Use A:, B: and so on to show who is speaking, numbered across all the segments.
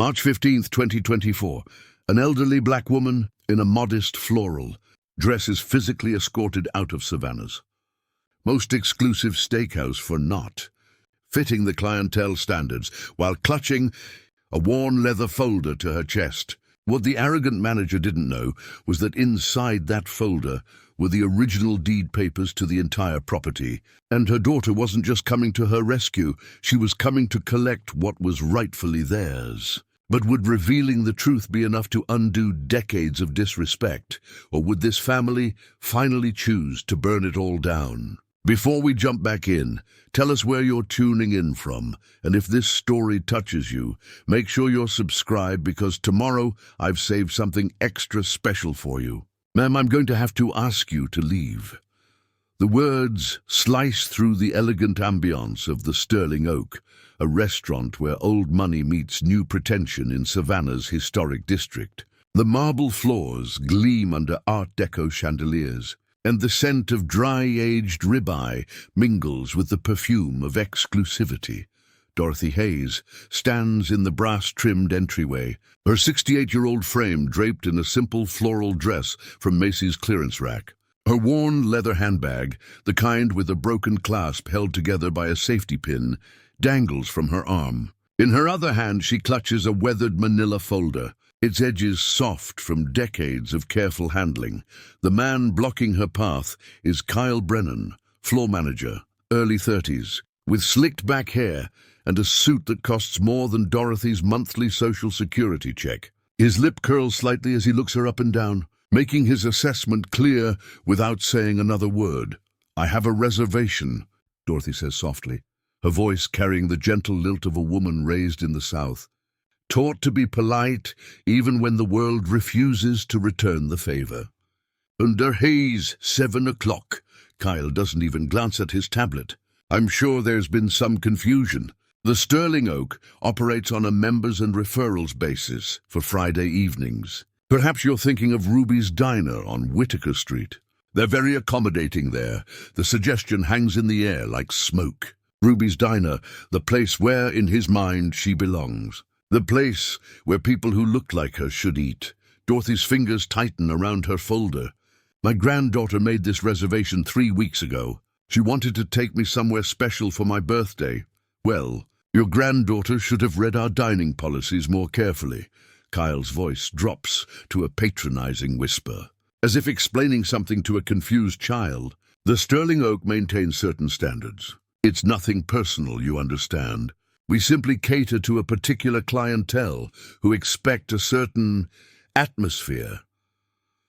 A: March 15th, 2024. An elderly black woman in a modest floral dress is physically escorted out of Savannah's most exclusive steakhouse for not fitting the clientele standards while clutching a worn leather folder to her chest. What the arrogant manager didn't know was that inside that folder were the original deed papers to the entire property, and her daughter wasn't just coming to her rescue, she was coming to collect what was rightfully theirs. But would revealing the truth be enough to undo decades of disrespect, or would this family finally choose to burn it all down? Before we jump back in, tell us where you're tuning in from, and if this story touches you, make sure you're subscribed because tomorrow I've saved something extra special for you. Ma'am, I'm going to have to ask you to leave. The words slice through the elegant ambience of the Sterling Oak, a restaurant where old money meets new pretension in Savannah's historic district. The marble floors gleam under Art Deco chandeliers, and the scent of dry-aged ribeye mingles with the perfume of exclusivity. Dorothy Hayes stands in the brass-trimmed entryway, her 68-year-old frame draped in a simple floral dress from Macy's clearance rack. Her worn leather handbag, the kind with a broken clasp held together by a safety pin, dangles from her arm. In her other hand, she clutches a weathered manila folder, its edges soft from decades of careful handling. The man blocking her path is Kyle Brennan, floor manager, early 30s, with slicked back hair and a suit that costs more than Dorothy's monthly Social Security check. His lip curls slightly as he looks her up and down, making his assessment clear without saying another word. "I have a reservation," Dorothy says softly, her voice carrying the gentle lilt of a woman raised in the South, taught to be polite even when the world refuses to return the favor. "Under Hayes, 7 o'clock. Kyle doesn't even glance at his tablet. "I'm sure there's been some confusion. The Sterling Oak operates on a members and referrals basis for Friday evenings. Perhaps you're thinking of Ruby's Diner on Whitaker Street. They're very accommodating there. The suggestion hangs in the air like smoke. Ruby's Diner, the place where, in his mind, she belongs. The place where people who look like her should eat." Dorothy's fingers tighten around her folder. "My granddaughter made this reservation 3 weeks ago. She wanted to take me somewhere special for my birthday." "Well, your granddaughter should have read our dining policies more carefully." Kyle's voice drops to a patronizing whisper, as if explaining something to a confused child. "The Sterling Oak maintains certain standards. It's nothing personal, you understand. We simply cater to a particular clientele who expect a certain atmosphere."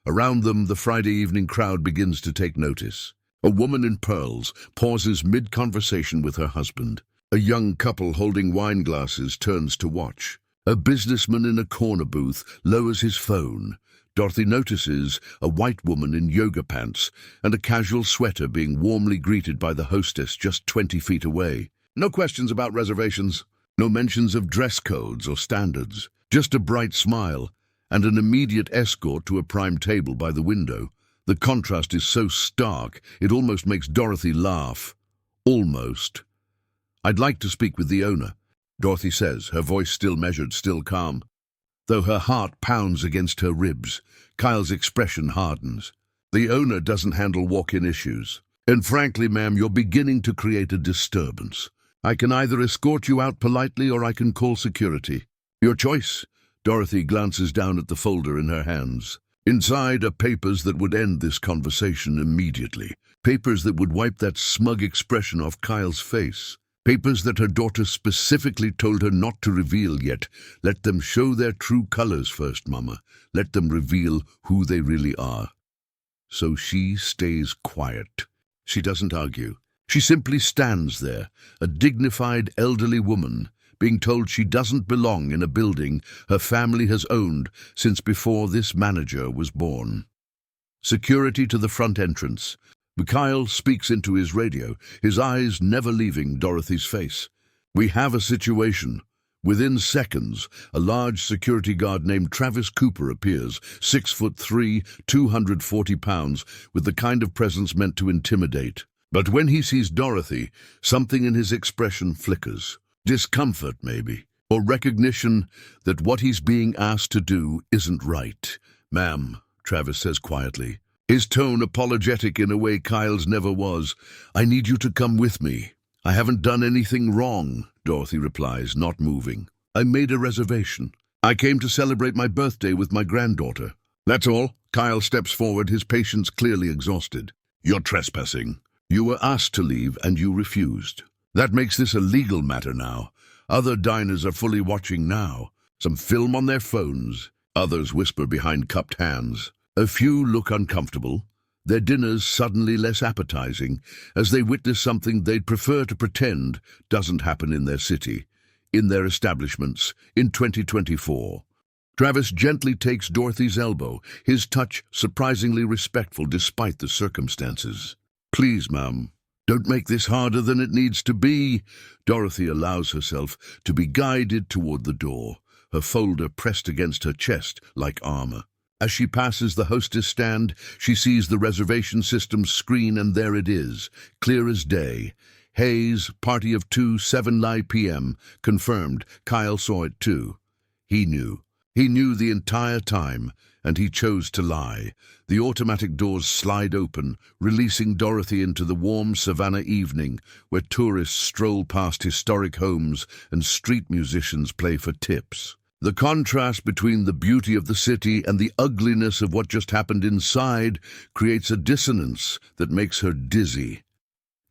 A: Around them, the Friday evening crowd begins to take notice. A woman in pearls pauses mid-conversation with her husband. A young couple holding wine glasses turns to watch. A businessman in a corner booth lowers his phone. Dorothy notices a white woman in yoga pants and a casual sweater being warmly greeted by the hostess just 20 feet away. No questions about reservations, no mentions of dress codes or standards, just a bright smile and an immediate escort to a prime table by the window. The contrast is so stark, it almost makes Dorothy laugh. Almost. "I'd like to speak with the owner," Dorothy says, her voice still measured, still calm. Though her heart pounds against her ribs, Kyle's expression hardens. "The owner doesn't handle walk-in issues. And frankly, ma'am, you're beginning to create a disturbance. I can either escort you out politely or I can call security. Your choice." Dorothy glances down at the folder in her hands. Inside are papers that would end this conversation immediately. Papers that would wipe that smug expression off Kyle's face. Papers that her daughter specifically told her not to reveal yet. "Let them show their true colors first, Mama. Let them reveal who they really are." So she stays quiet. She doesn't argue. She simply stands there, a dignified elderly woman, being told she doesn't belong in a building her family has owned since before this manager was born. Security to the front entrance. Kyle speaks into his radio, his eyes never leaving Dorothy's face. "We have a situation." Within seconds, a large security guard named Travis Cooper appears, 6'3", 240 pounds, with the kind of presence meant to intimidate. But when he sees Dorothy, something in his expression flickers. Discomfort, maybe, or recognition that what he's being asked to do isn't right. "Ma'am," Travis says quietly, his tone apologetic in a way Kyle's never was. "I need you to come with me." "I haven't done anything wrong," Dorothy replies, not moving. "I made a reservation. I came to celebrate my birthday with my granddaughter." "That's all." Kyle steps forward, his patience clearly exhausted. "You're trespassing. You were asked to leave and you refused. That makes this a legal matter now. Other diners are fully watching now. Some film on their phones. Others whisper behind cupped hands. A few look uncomfortable, their dinners suddenly less appetizing, as they witness something they'd prefer to pretend doesn't happen in their city, in their establishments, in 2024. Travis gently takes Dorothy's elbow, his touch surprisingly respectful despite the circumstances. "Please, ma'am, don't make this harder than it needs to be." Dorothy allows herself to be guided toward the door, her folder pressed against her chest like armor. As she passes the hostess stand, she sees the reservation system's screen, and there it is, clear as day. Hayes, party of 2, 7 p.m. Confirmed. Kyle saw it too. He knew. He knew the entire time, and he chose to lie. The automatic doors slide open, releasing Dorothy into the warm Savannah evening, where tourists stroll past historic homes and street musicians play for tips. The contrast between the beauty of the city and the ugliness of what just happened inside creates a dissonance that makes her dizzy.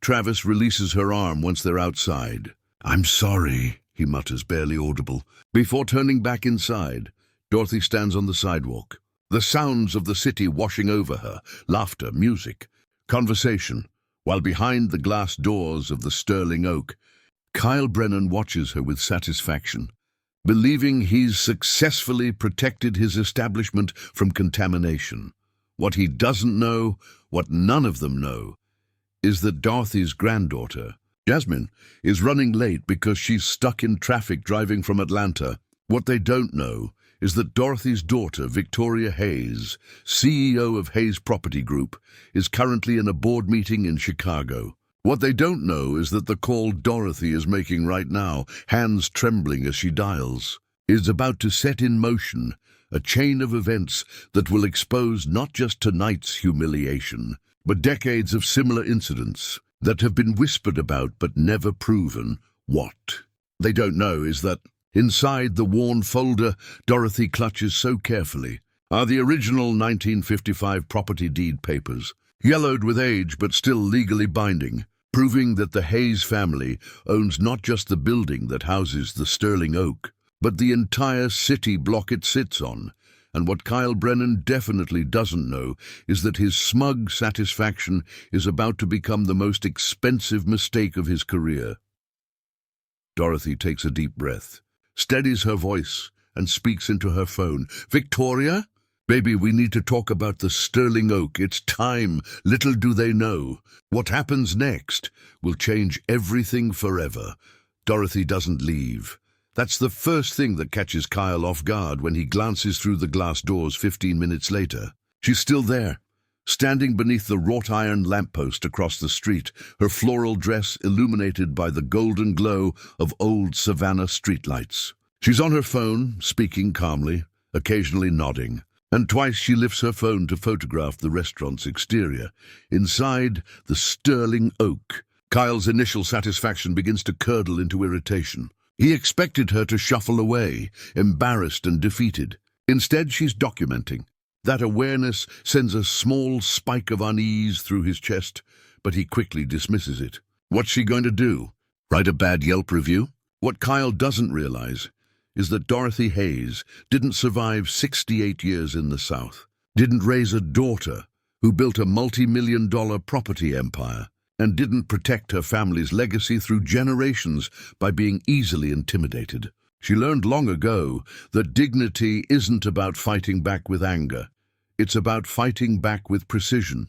A: Travis releases her arm once they're outside. "I'm sorry," he mutters, barely audible. Before turning back inside, Dorothy stands on the sidewalk. The sounds of the city washing over her, laughter, music, conversation, while behind the glass doors of the sterling oak, Kyle Brennan watches her with satisfaction, believing he's successfully protected his establishment from contamination. What he doesn't know, what none of them know, is that Dorothy's granddaughter, Jasmine, is running late because she's stuck in traffic driving from Atlanta. What they don't know is that Dorothy's daughter, Victoria Hayes, CEO of Hayes Property Group, is currently in a board meeting in Chicago. What they don't know is that the call Dorothy is making right now, hands trembling as she dials, is about to set in motion a chain of events that will expose not just tonight's humiliation, but decades of similar incidents that have been whispered about but never proven. What they don't know is that inside the worn folder Dorothy clutches so carefully are the original 1955 property deed papers, yellowed with age but still legally binding, proving that the Hayes family owns not just the building that houses the Sterling Oak, but the entire city block it sits on. And what Kyle Brennan definitely doesn't know is that his smug satisfaction is about to become the most expensive mistake of his career. Dorothy takes a deep breath, steadies her voice, and speaks into her phone. "Victoria? Baby, we need to talk about the Sterling Oak. It's time." Little do they know, what happens next will change everything forever. Dorothy doesn't leave. That's the first thing that catches Kyle off guard when he glances through the glass doors 15 minutes later. She's still there, standing beneath the wrought-iron lamppost across the street, her floral dress illuminated by the golden glow of old Savannah streetlights. She's on her phone, speaking calmly, occasionally nodding, and twice she lifts her phone to photograph the restaurant's exterior. Inside the Sterling Oak, Kyle's initial satisfaction begins to curdle into irritation. He expected her to shuffle away, embarrassed and defeated. Instead, she's documenting. That awareness sends a small spike of unease through his chest, but he quickly dismisses it. What's she going to do? Write a bad Yelp review? What Kyle doesn't realize is that Dorothy Hayes didn't survive 68 years in the South, didn't raise a daughter who built a multi-million-dollar property empire, and didn't protect her family's legacy through generations by being easily intimidated. She learned long ago that dignity isn't about fighting back with anger. It's about fighting back with precision.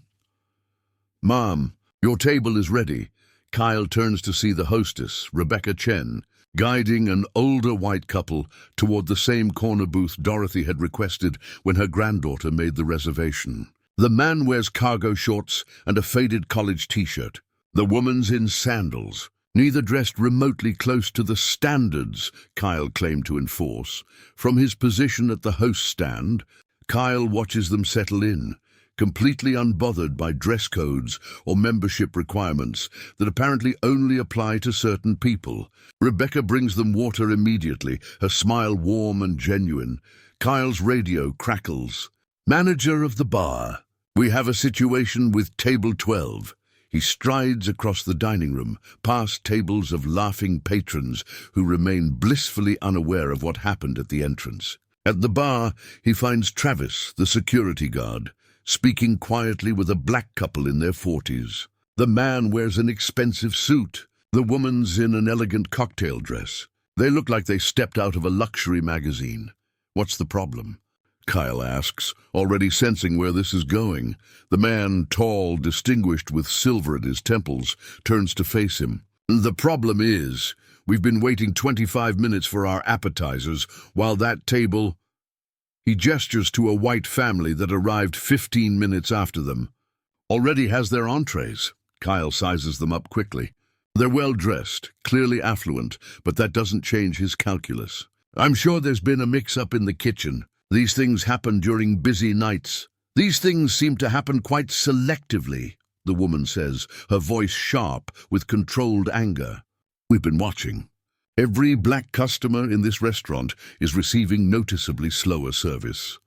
A: "Mom, your table is ready." Kyle turns to see the hostess, Rebecca Chen, guiding an older white couple toward the same corner booth Dorothy had requested when her granddaughter made the reservation. The man wears cargo shorts and a faded college t-shirt. The woman's in sandals, neither dressed remotely close to the standards Kyle claimed to enforce. From his position at the host stand, Kyle watches them settle in, completely unbothered by dress codes or membership requirements that apparently only apply to certain people. Rebecca brings them water immediately, her smile warm and genuine. Kyle's radio crackles. "Manager of the bar, we have a situation with table 12. He strides across the dining room, past tables of laughing patrons who remain blissfully unaware of what happened at the entrance. At the bar, he finds Travis, the security guard, speaking quietly with a black couple in their 40s. The man wears an expensive suit. The woman's in an elegant cocktail dress. They look like they stepped out of a luxury magazine. What's the problem?" Kyle asks, already sensing where this is going. The man, tall, distinguished with silver at his temples, turns to face him. "The problem is, we've been waiting 25 minutes for our appetizers, while that table—" He gestures to a white family that arrived 15 minutes after them. "Already has their entrees." Kyle sizes them up quickly. They're well-dressed, clearly affluent, but that doesn't change his calculus. "I'm sure there's been a mix-up in the kitchen. These things happen during busy nights." "These things seem to happen quite selectively," the woman says, her voice sharp with controlled anger. "We've been watching. Every black customer in this restaurant is receiving noticeably slower service.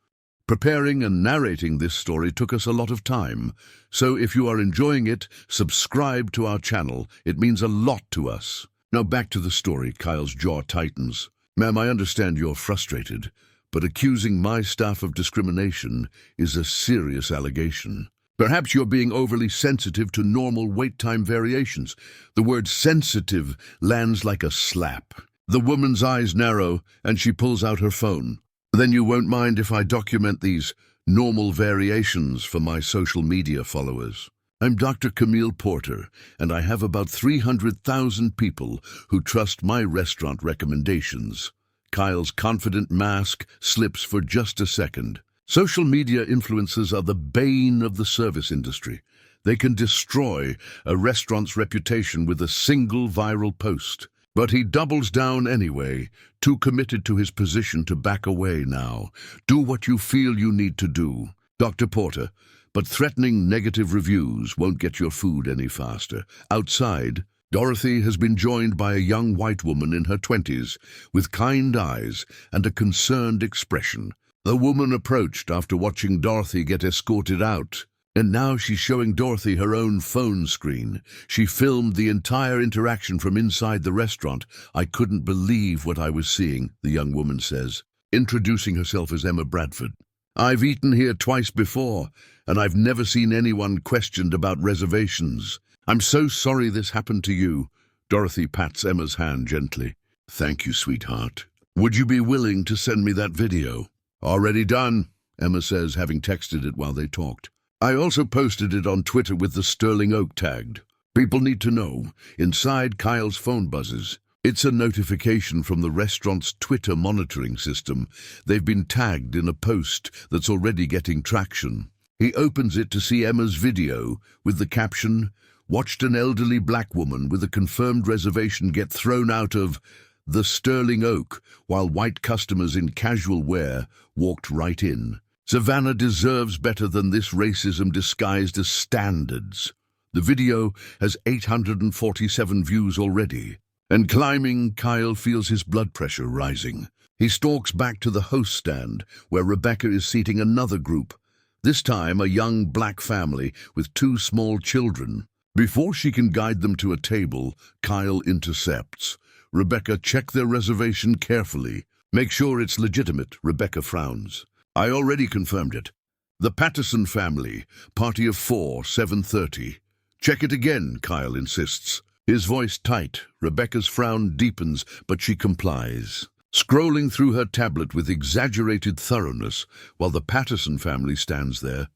A: Preparing and narrating this story took us a lot of time, so if you are enjoying it, subscribe to our channel. It means a lot to us." Now back to the story. Kyle's jaw tightens. "Ma'am, I understand you're frustrated, but accusing my staff of discrimination is a serious allegation. Perhaps you're being overly sensitive to normal wait time variations." The word sensitive lands like a slap. The woman's eyes narrow, and she pulls out her phone. "Then you won't mind if I document these normal variations for my social media followers? I'm Dr. Camille Porter, and I have about 300,000 people who trust my restaurant recommendations." Kyle's confident mask slips for just a second. Social media influencers are the bane of the service industry. They can destroy a restaurant's reputation with a single viral post. But he doubles down anyway, too committed to his position to back away now. "Do what you feel you need to do, Dr. Porter, but threatening negative reviews won't get your food any faster." Outside, Dorothy has been joined by a young white woman in her 20s, with kind eyes and a concerned expression. The woman approached after watching Dorothy get escorted out, and now she's showing Dorothy her own phone screen. She filmed the entire interaction from inside the restaurant. "I couldn't believe what I was seeing," the young woman says, introducing herself as Emma Bradford. "I've eaten here twice before, and I've never seen anyone questioned about reservations. I'm so sorry this happened to you." Dorothy pats Emma's hand gently. "Thank you, sweetheart. Would you be willing to send me that video?" "Already done," Emma says, having texted it while they talked. "I also posted it on Twitter with the Sterling Oak tagged. People need to know." Inside, Kyle's phone buzzes. It's a notification from the restaurant's Twitter monitoring system. They've been tagged in a post that's already getting traction. He opens it to see Emma's video with the caption, "Watched an elderly black woman with a confirmed reservation get thrown out of the Sterling Oak while white customers in casual wear walked right in. Savannah deserves better than this racism disguised as standards." The video has 847 views already. And climbing, Kyle feels his blood pressure rising. He stalks back to the host stand, where Rebecca is seating another group, this time a young black family with 2 small children. Before she can guide them to a table, Kyle intercepts. "Rebecca, check their reservation carefully. Make sure it's legitimate." Rebecca frowns. "I already confirmed it. The Patterson family, party of 4, 7:30. "Check it again," Kyle insists. His voice tight. Rebecca's frown deepens, but she complies, scrolling through her tablet with exaggerated thoroughness while the Patterson family stands there,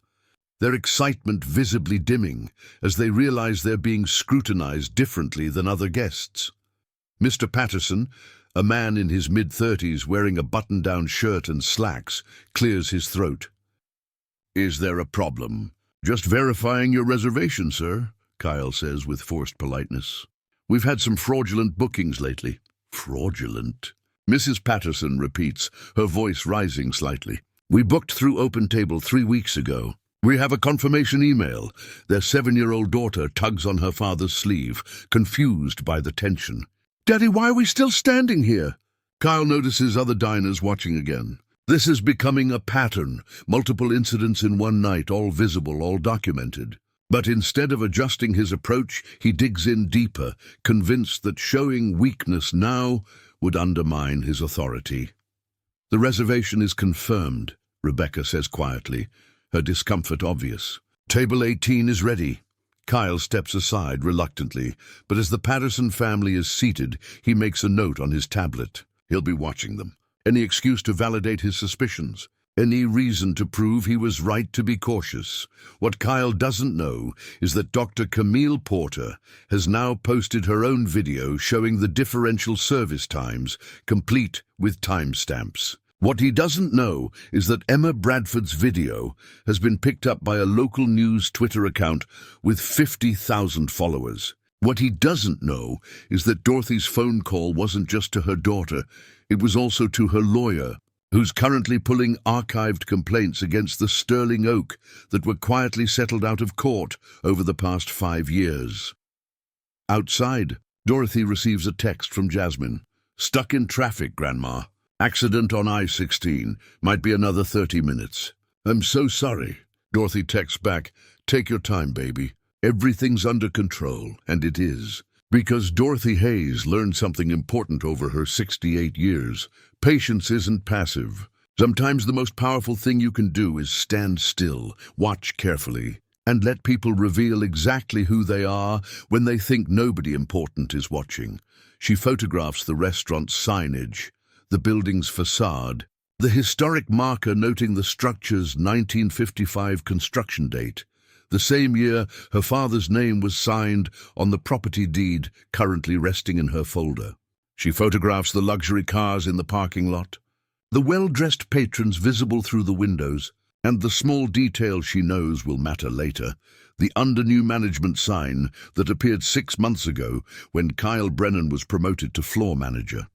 A: their excitement visibly dimming as they realize they're being scrutinized differently than other guests. Mr. Patterson, a man in his mid-30s wearing a button-down shirt and slacks, clears his throat. "Is there a problem?" "Just verifying your reservation, sir," Kyle says with forced politeness. We've had some fraudulent bookings lately. Fraudulent? Mrs. Patterson repeats, her voice rising slightly. We booked through OpenTable 3 weeks ago. We have a confirmation email. Their 7-year-old daughter tugs on her father's sleeve, confused by the tension. Daddy, why are we still standing here? Kyle notices other diners watching again. This is becoming a pattern, multiple incidents in one night, all visible, all documented. But instead of adjusting his approach, he digs in deeper, convinced that showing weakness now would undermine his authority. The reservation is confirmed, Rebecca says quietly, her discomfort obvious. Table 18 is ready. Kyle steps aside reluctantly, but as the Patterson family is seated, he makes a note on his tablet. He'll be watching them. Any excuse to validate his suspicions. Any reason to prove he was right to be cautious. What Kyle doesn't know is that Dr. Camille Porter has now posted her own video showing the differential service times, complete with timestamps. What he doesn't know is that Emma Bradford's video has been picked up by a local news Twitter account with 50,000 followers. What he doesn't know is that Dorothy's phone call wasn't just to her daughter, it was also to her lawyer, who's currently pulling archived complaints against the Sterling Oak that were quietly settled out of court over the past 5 years. Outside, Dorothy receives a text from Jasmine. Stuck in traffic, Grandma. Accident on I-16. Might be another 30 minutes. I'm so sorry. Dorothy texts back, take your time, baby. Everything's under control, and it is. Because Dorothy Hayes learned something important over her 68 years. Patience isn't passive. Sometimes the most powerful thing you can do is stand still, watch carefully, and let people reveal exactly who they are when they think nobody important is watching. She photographs the restaurant's signage, the building's facade, the historic marker noting the structure's 1955 construction date, the same year her father's name was signed on the property deed currently resting in her folder. She photographs the luxury cars in the parking lot, the well-dressed patrons visible through the windows, and the small detail she knows will matter later, the under new management sign that appeared 6 months ago when Kyle Brennan was promoted to floor manager.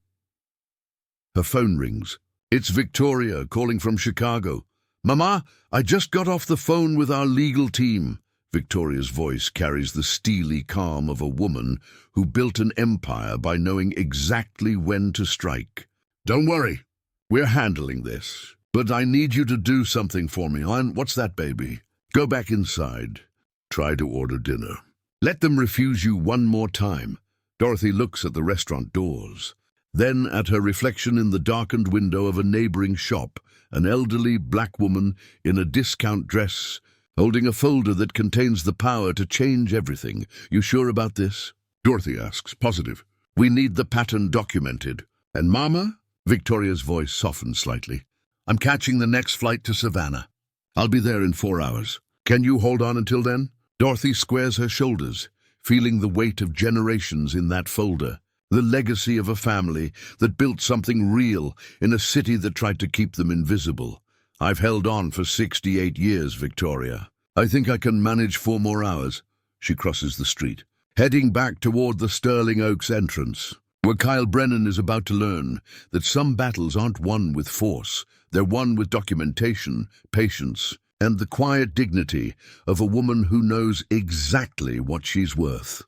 A: Her phone rings. It's Victoria calling from Chicago. Mama, I just got off the phone with our legal team. Victoria's voice carries the steely calm of a woman who built an empire by knowing exactly when to strike. Don't worry, we're handling this. But I need you to do something for me. What's that, baby? Go back inside. Try to order dinner. Let them refuse you one more time. Dorothy looks at the restaurant doors, then at her reflection in the darkened window of a neighboring shop, an elderly black woman in a discount dress, holding a folder that contains the power to change everything. You sure about this? Dorothy asks, positive. We need the pattern documented. And Mama? Victoria's voice softened slightly. I'm catching the next flight to Savannah. I'll be there in 4 hours. Can you hold on until then? Dorothy squares her shoulders, feeling the weight of generations in that folder. The legacy of a family that built something real in a city that tried to keep them invisible. I've held on for 68 years, Victoria. I think I can manage 4 more hours. She crosses the street, heading back toward the Sterling Oaks entrance, where Kyle Brennan is about to learn that some battles aren't won with force. They're won with documentation, patience, and the quiet dignity of a woman who knows exactly what she's worth.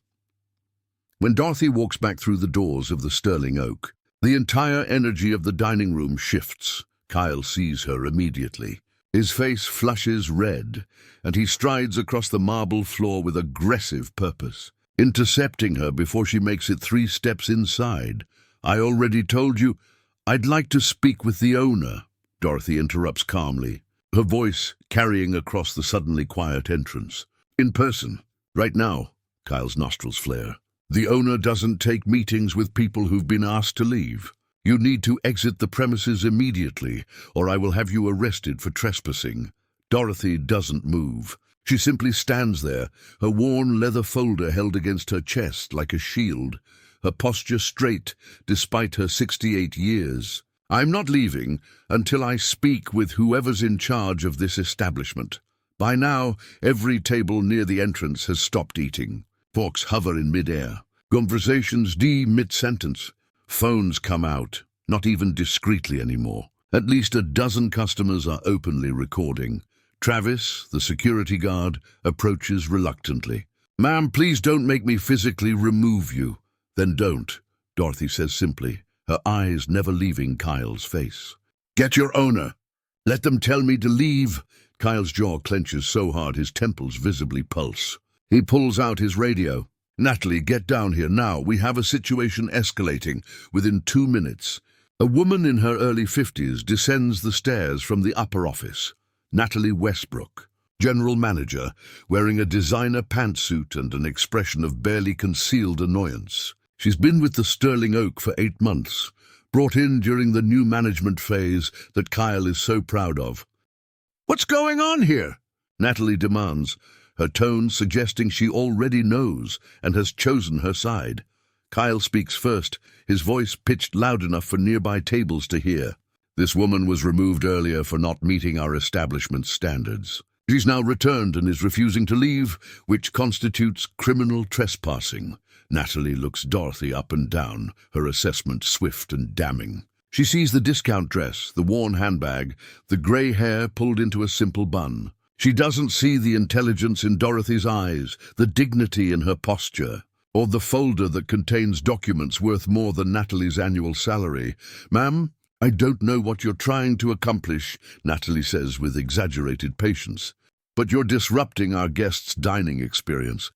A: When Dorothy walks back through the doors of the Sterling Oak, the entire energy of the dining room shifts. Kyle sees her immediately. His face flushes red, and he strides across the marble floor with aggressive purpose, intercepting her before she makes it 3 steps inside. I already told you, I'd like to speak with the owner, Dorothy interrupts calmly, her voice carrying across the suddenly quiet entrance. In person, right now. Kyle's nostrils flare. The owner doesn't take meetings with people who've been asked to leave. You need to exit the premises immediately, or I will have you arrested for trespassing. Dorothy doesn't move. She simply stands there, her worn leather folder held against her chest like a shield, her posture straight despite her 68 years. I'm not leaving until I speak with whoever's in charge of this establishment. By now, every table near the entrance has stopped eating. Forks hover in midair. Conversations mid-sentence. Phones come out, not even discreetly anymore. At least a dozen customers are openly recording. Travis, the security guard, approaches reluctantly. "Ma'am, please don't make me physically remove you." "Then don't," Dorothy says simply, her eyes never leaving Kyle's face. "Get your owner. Let them tell me to leave." Kyle's jaw clenches so hard his temples visibly pulse. He pulls out his radio. "Natalie, get down here now. We have a situation escalating within 2 minutes." A woman in her early 50s descends the stairs from the upper office. Natalie Westbrook, general manager, wearing a designer pantsuit and an expression of barely concealed annoyance. She's been with the Sterling Oak for 8 months, brought in during the new management phase that Kyle is so proud of. "What's going on here?" Natalie demands, her tone suggesting she already knows and has chosen her side. Kyle speaks first, his voice pitched loud enough for nearby tables to hear. "This woman was removed earlier for not meeting our establishment's standards. She's now returned and is refusing to leave, which constitutes criminal trespassing." Natalie looks Dorothy up and down, her assessment swift and damning. She sees the discount dress, the worn handbag, the grey hair pulled into a simple bun. She doesn't see the intelligence in Dorothy's eyes, the dignity in her posture, or the folder that contains documents worth more than Natalie's annual salary. "Ma'am, I don't know what you're trying to accomplish," Natalie says with exaggerated patience, "but you're disrupting our guests' dining experience.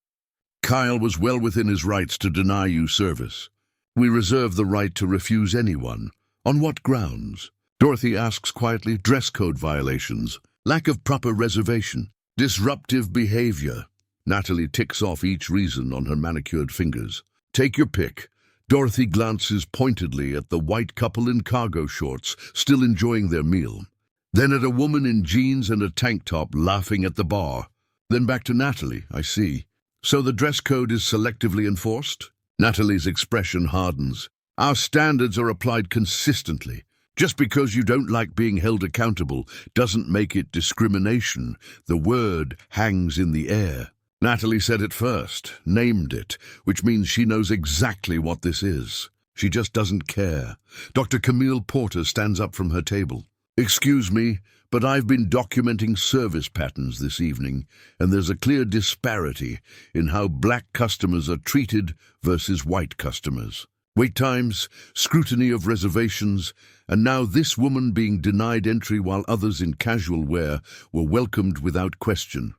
A: Kyle was well within his rights to deny you service. We reserve the right to refuse anyone. On what grounds?" Dorothy asks quietly. "Dress code violations, lack of proper reservation, disruptive behavior." Natalie ticks off each reason on her manicured fingers. "Take your pick." Dorothy glances pointedly at the white couple in cargo shorts, still enjoying their meal. Then at a woman in jeans and a tank top laughing at the bar. Then back to Natalie. "I see. So the dress code is selectively enforced?" Natalie's expression hardens. "Our standards are applied consistently. Just because you don't like being held accountable doesn't make it discrimination. The word hangs in the air." Natalie said it first, named it, which means she knows exactly what this is. She just doesn't care. Dr. Camille Porter stands up from her table. "Excuse me, but I've been documenting service patterns this evening, and there's a clear disparity in how black customers are treated versus white customers. Wait times, scrutiny of reservations, and now this woman being denied entry while others in casual wear were welcomed without question."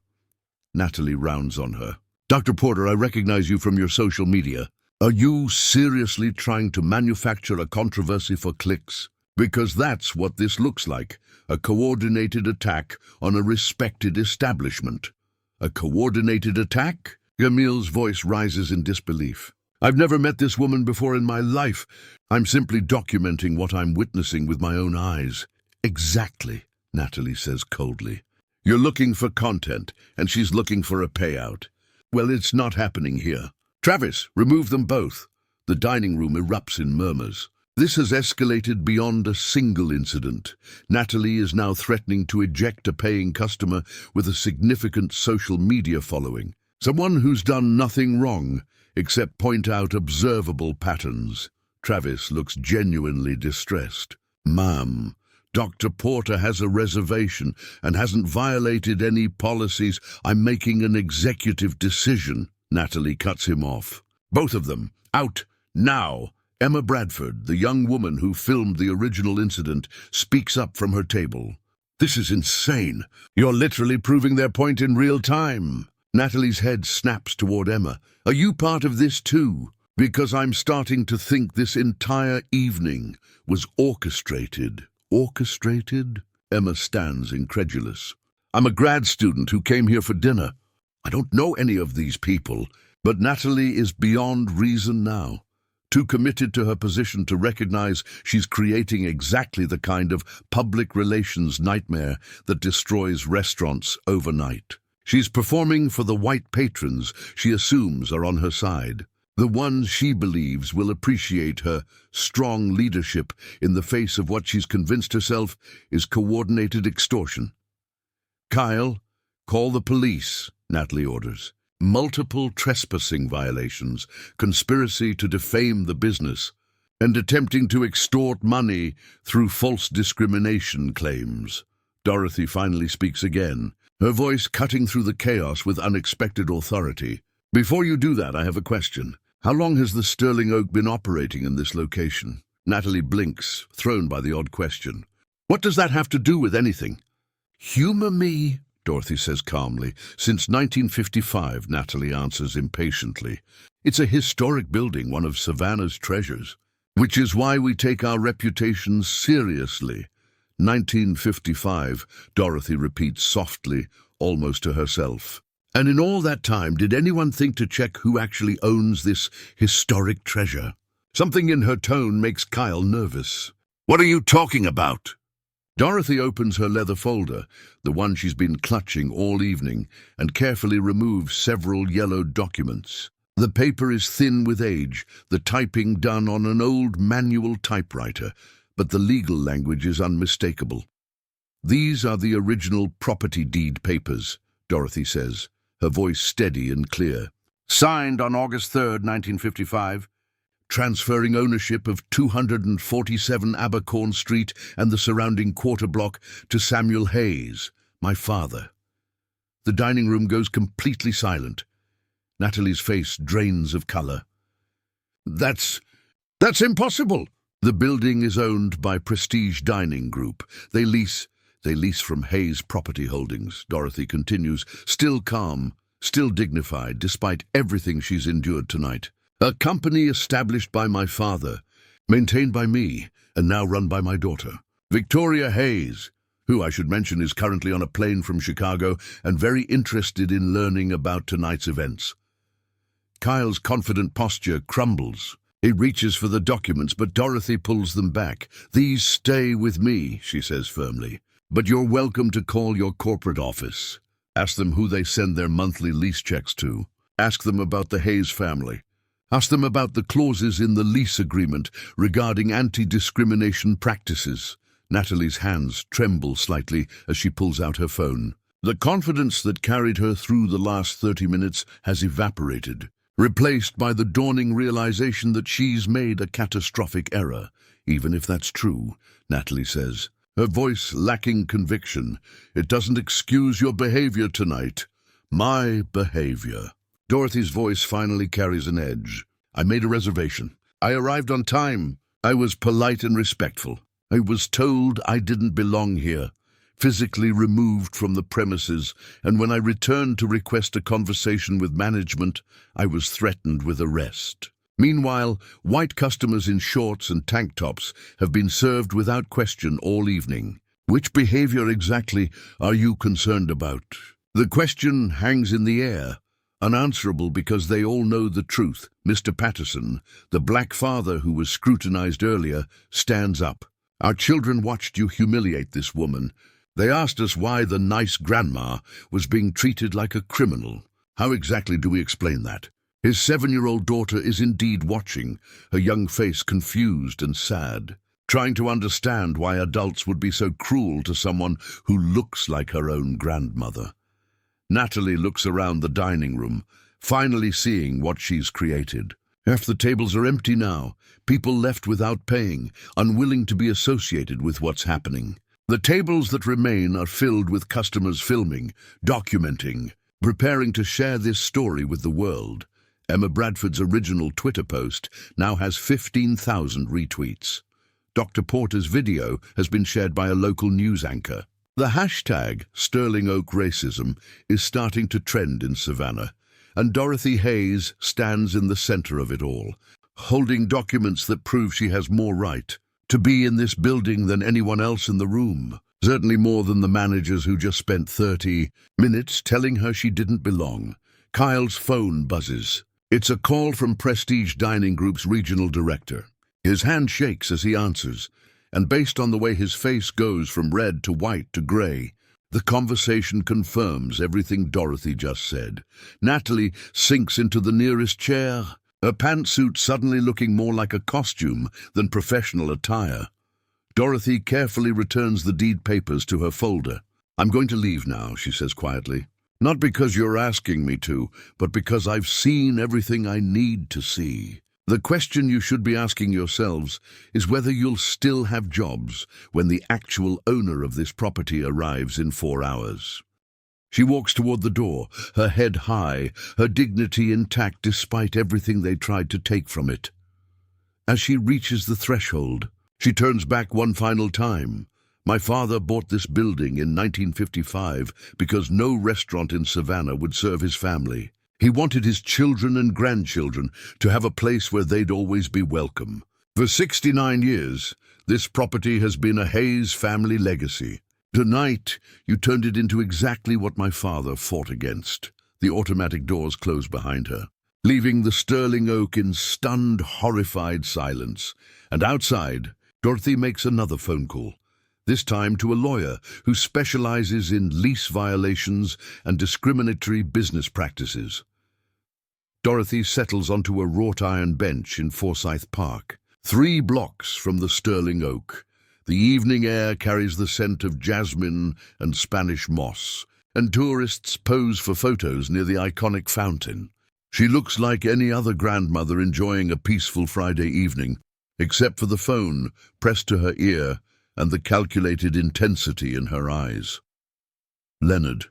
A: Natalie rounds on her. "Dr. Porter, I recognize you from your social media. Are you seriously trying to manufacture a controversy for clicks? Because that's what this looks like, a coordinated attack on a respected establishment." "A coordinated attack?" Camille's voice rises in disbelief. "I've never met this woman before in my life. I'm simply documenting what I'm witnessing with my own eyes." "Exactly," Natalie says coldly. "You're looking for content, and she's looking for a payout. Well, it's not happening here. Travis, remove them both." The dining room erupts in murmurs. This has escalated beyond a single incident. Natalie is now threatening to eject a paying customer with a significant social media following. Someone who's done nothing wrong, except point out observable patterns. Travis looks genuinely distressed. "Ma'am, Dr. Porter has a reservation and hasn't violated any policies. I'm making an executive decision." Natalie cuts him off. "Both of them, out, now." Emma Bradford, the young woman who filmed the original incident, speaks up from her table. "This is insane. You're literally proving their point in real time." Natalie's head snaps toward Emma. "Are you part of this too? Because I'm starting to think this entire evening was orchestrated." "Orchestrated?" Emma stands incredulous. "I'm a grad student who came here for dinner. I don't know any of these people." But Natalie is beyond reason now, too committed to her position to recognize she's creating exactly the kind of public relations nightmare that destroys restaurants overnight. She's performing for the white patrons she assumes are on her side, the ones she believes will appreciate her strong leadership in the face of what she's convinced herself is coordinated extortion. "Kyle, call the police," Natalie orders. multiple trespassing violations, conspiracy to defame the business, and attempting to extort money through false discrimination claims. Dorothy finally speaks again, her voice cutting through the chaos with unexpected authority. Before you do that, I have a question. How long has the Sterling Oak been operating in this location? Natalie blinks, thrown by the odd question. What does that have to do with anything? Humor me, Dorothy says calmly. Since 1955, Natalie answers impatiently. It's a historic building, one of Savannah's treasures, which is why we take our reputations seriously. 1955, Dorothy repeats softly, almost to herself. And in all that time, did anyone think to check who actually owns this historic treasure? Something in her tone makes Kyle nervous. What are you talking about? Dorothy opens her leather folder, the one she's been clutching all evening, and carefully removes several yellowed documents. The paper is thin with age, the typing done on an old manual typewriter, but the legal language is unmistakable. These are the original property deed papers, Dorothy says, her voice steady and clear. Signed on August 3rd, 1955, transferring ownership of 247 Abercorn Street and the surrounding quarter block to Samuel Hayes, my father. The dining room goes completely silent. Natalie's face drains of color. That's impossible. The building is owned by Prestige Dining Group. They lease from Hayes Property Holdings, Dorothy continues, still calm, still dignified, despite everything she's endured tonight. A company established by my father, maintained by me, and now run by my daughter, Victoria Hayes, who I should mention is currently on a plane from Chicago and very interested in learning about tonight's events. Kyle's confident posture crumbles. He reaches for the documents, but Dorothy pulls them back. These stay with me, she says firmly. But you're welcome to call your corporate office. Ask them who they send their monthly lease checks to. Ask them about the Hayes family. Ask them about the clauses in the lease agreement regarding anti-discrimination practices. Natalie's hands tremble slightly as she pulls out her phone. The confidence that carried her through the last 30 minutes has evaporated, replaced by the dawning realization that she's made a catastrophic error. Even if that's true, Natalie says, her voice lacking conviction. It doesn't excuse your behavior tonight. My behavior. Dorothy's voice finally carries an edge. I made a reservation. I arrived on time. I was polite and respectful. I was told I didn't belong here, physically removed from the premises, and when I returned to request a conversation with management, I was threatened with arrest. Meanwhile, white customers in shorts and tank tops have been served without question all evening. Which behavior exactly are you concerned about? The question hangs in the air, unanswerable because they all know the truth. Mr. Patterson, the black father who was scrutinized earlier, stands up. Our children watched you humiliate this woman. They asked us why the nice grandma was being treated like a criminal. How exactly do we explain that? His 7-year-old daughter is indeed watching, her young face confused and sad, trying to understand why adults would be so cruel to someone who looks like her own grandmother. Natalie looks around the dining room, finally seeing what she's created. Half the tables are empty now, people left without paying, unwilling to be associated with what's happening. The tables that remain are filled with customers filming, documenting, preparing to share this story with the world. Emma Bradford's original Twitter post now has 15,000 retweets. Dr. Porter's video has been shared by a local news anchor. The hashtag Sterling Oak Racism is starting to trend in Savannah, and Dorothy Hayes stands in the center of it all, holding documents that prove she has more right to be in this building than anyone else in the room. Certainly more than the managers who just spent 30 minutes telling her she didn't belong. Kyle's phone buzzes. It's a call from Prestige Dining Group's regional director. His hand shakes as he answers, and based on the way his face goes from red to white to gray, the conversation confirms everything Dorothy just said. Natalie sinks into the nearest chair, her pantsuit suddenly looking more like a costume than professional attire. Dorothy carefully returns the deed papers to her folder. I'm going to leave now, she says quietly. Not because you're asking me to, but because I've seen everything I need to see. The question you should be asking yourselves is whether you'll still have jobs when the actual owner of this property arrives in 4 hours. She walks toward the door, her head high, her dignity intact despite everything they tried to take from it. As she reaches the threshold, she turns back one final time. My father bought this building in 1955 because no restaurant in Savannah would serve his family. He wanted his children and grandchildren to have a place where they'd always be welcome. For 69 years, this property has been a Hayes family legacy. Tonight, you turned it into exactly what my father fought against. The automatic doors close behind her, leaving the sterling oak in stunned, horrified silence. And outside, Dorothy makes another phone call, this time to a lawyer who specializes in lease violations and discriminatory business practices. Dorothy settles onto a wrought iron bench in Forsyth Park, 3 blocks from the sterling oak. The evening air carries the scent of jasmine and Spanish moss, and tourists pose for photos near the iconic fountain. She looks like any other grandmother enjoying a peaceful Friday evening, except for the phone pressed to her ear and the calculated intensity in her eyes. Leonard,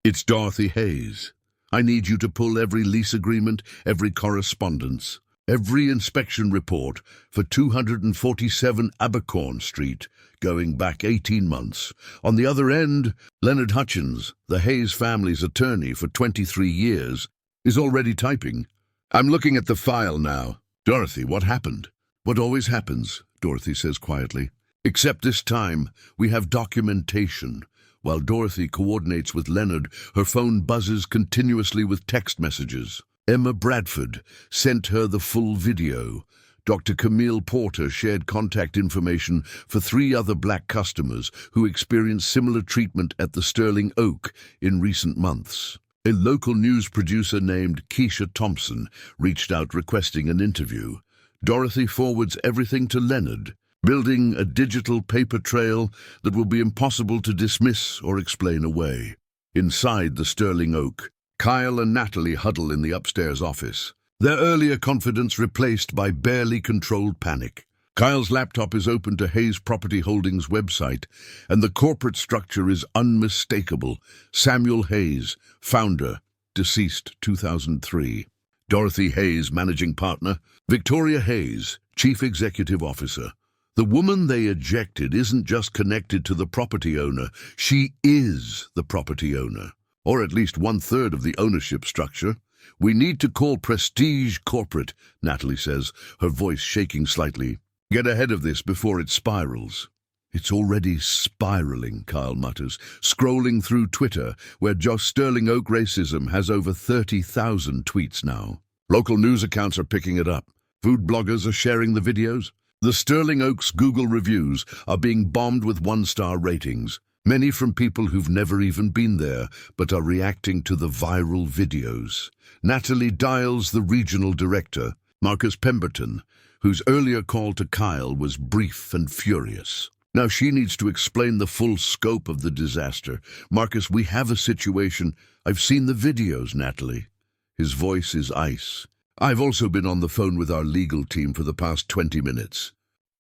A: it's Dorothy Hayes. I need you to pull every lease agreement, every correspondence, every inspection report for 247 Abercorn Street, going back 18 months. On the other end, Leonard Hutchins, the Hayes family's attorney for 23 years, is already typing. I'm looking at the file now. Dorothy, what happened? What always happens, Dorothy says quietly. Except this time, we have documentation. While Dorothy coordinates with Leonard, her phone buzzes continuously with text messages. Emma Bradford sent her the full video. Dr. Camille Porter shared contact information for 3 other black customers who experienced similar treatment at the Sterling Oak in recent months. A local news producer named Keisha Thompson reached out requesting an interview. Dorothy forwards everything to Leonard, building a digital paper trail that will be impossible to dismiss or explain away. Inside the Sterling Oak, Kyle and Natalie huddle in the upstairs office, their earlier confidence replaced by barely controlled panic. Kyle's laptop is open to Hayes Property Holdings' website, and the corporate structure is unmistakable. Samuel Hayes, founder, deceased 2003. Dorothy Hayes, managing partner. Victoria Hayes, chief executive officer. The woman they ejected isn't just connected to the property owner, she is the property owner, or at least 1/3 of the ownership structure. We need to call Prestige Corporate, Natalie says, her voice shaking slightly. Get ahead of this before it spirals. It's already spiraling, Kyle mutters, scrolling through Twitter, where Josh Sterling Oak racism has over 30,000 tweets now. Local news accounts are picking it up. Food bloggers are sharing the videos. The Sterling Oak's Google reviews are being bombed with 1-star ratings, many from people who've never even been there, but are reacting to the viral videos. Natalie dials the regional director, Marcus Pemberton, whose earlier call to Kyle was brief and furious. Now she needs to explain the full scope of the disaster. Marcus, we have a situation. I've seen the videos, Natalie. His voice is ice. I've also been on the phone with our legal team for the past 20 minutes.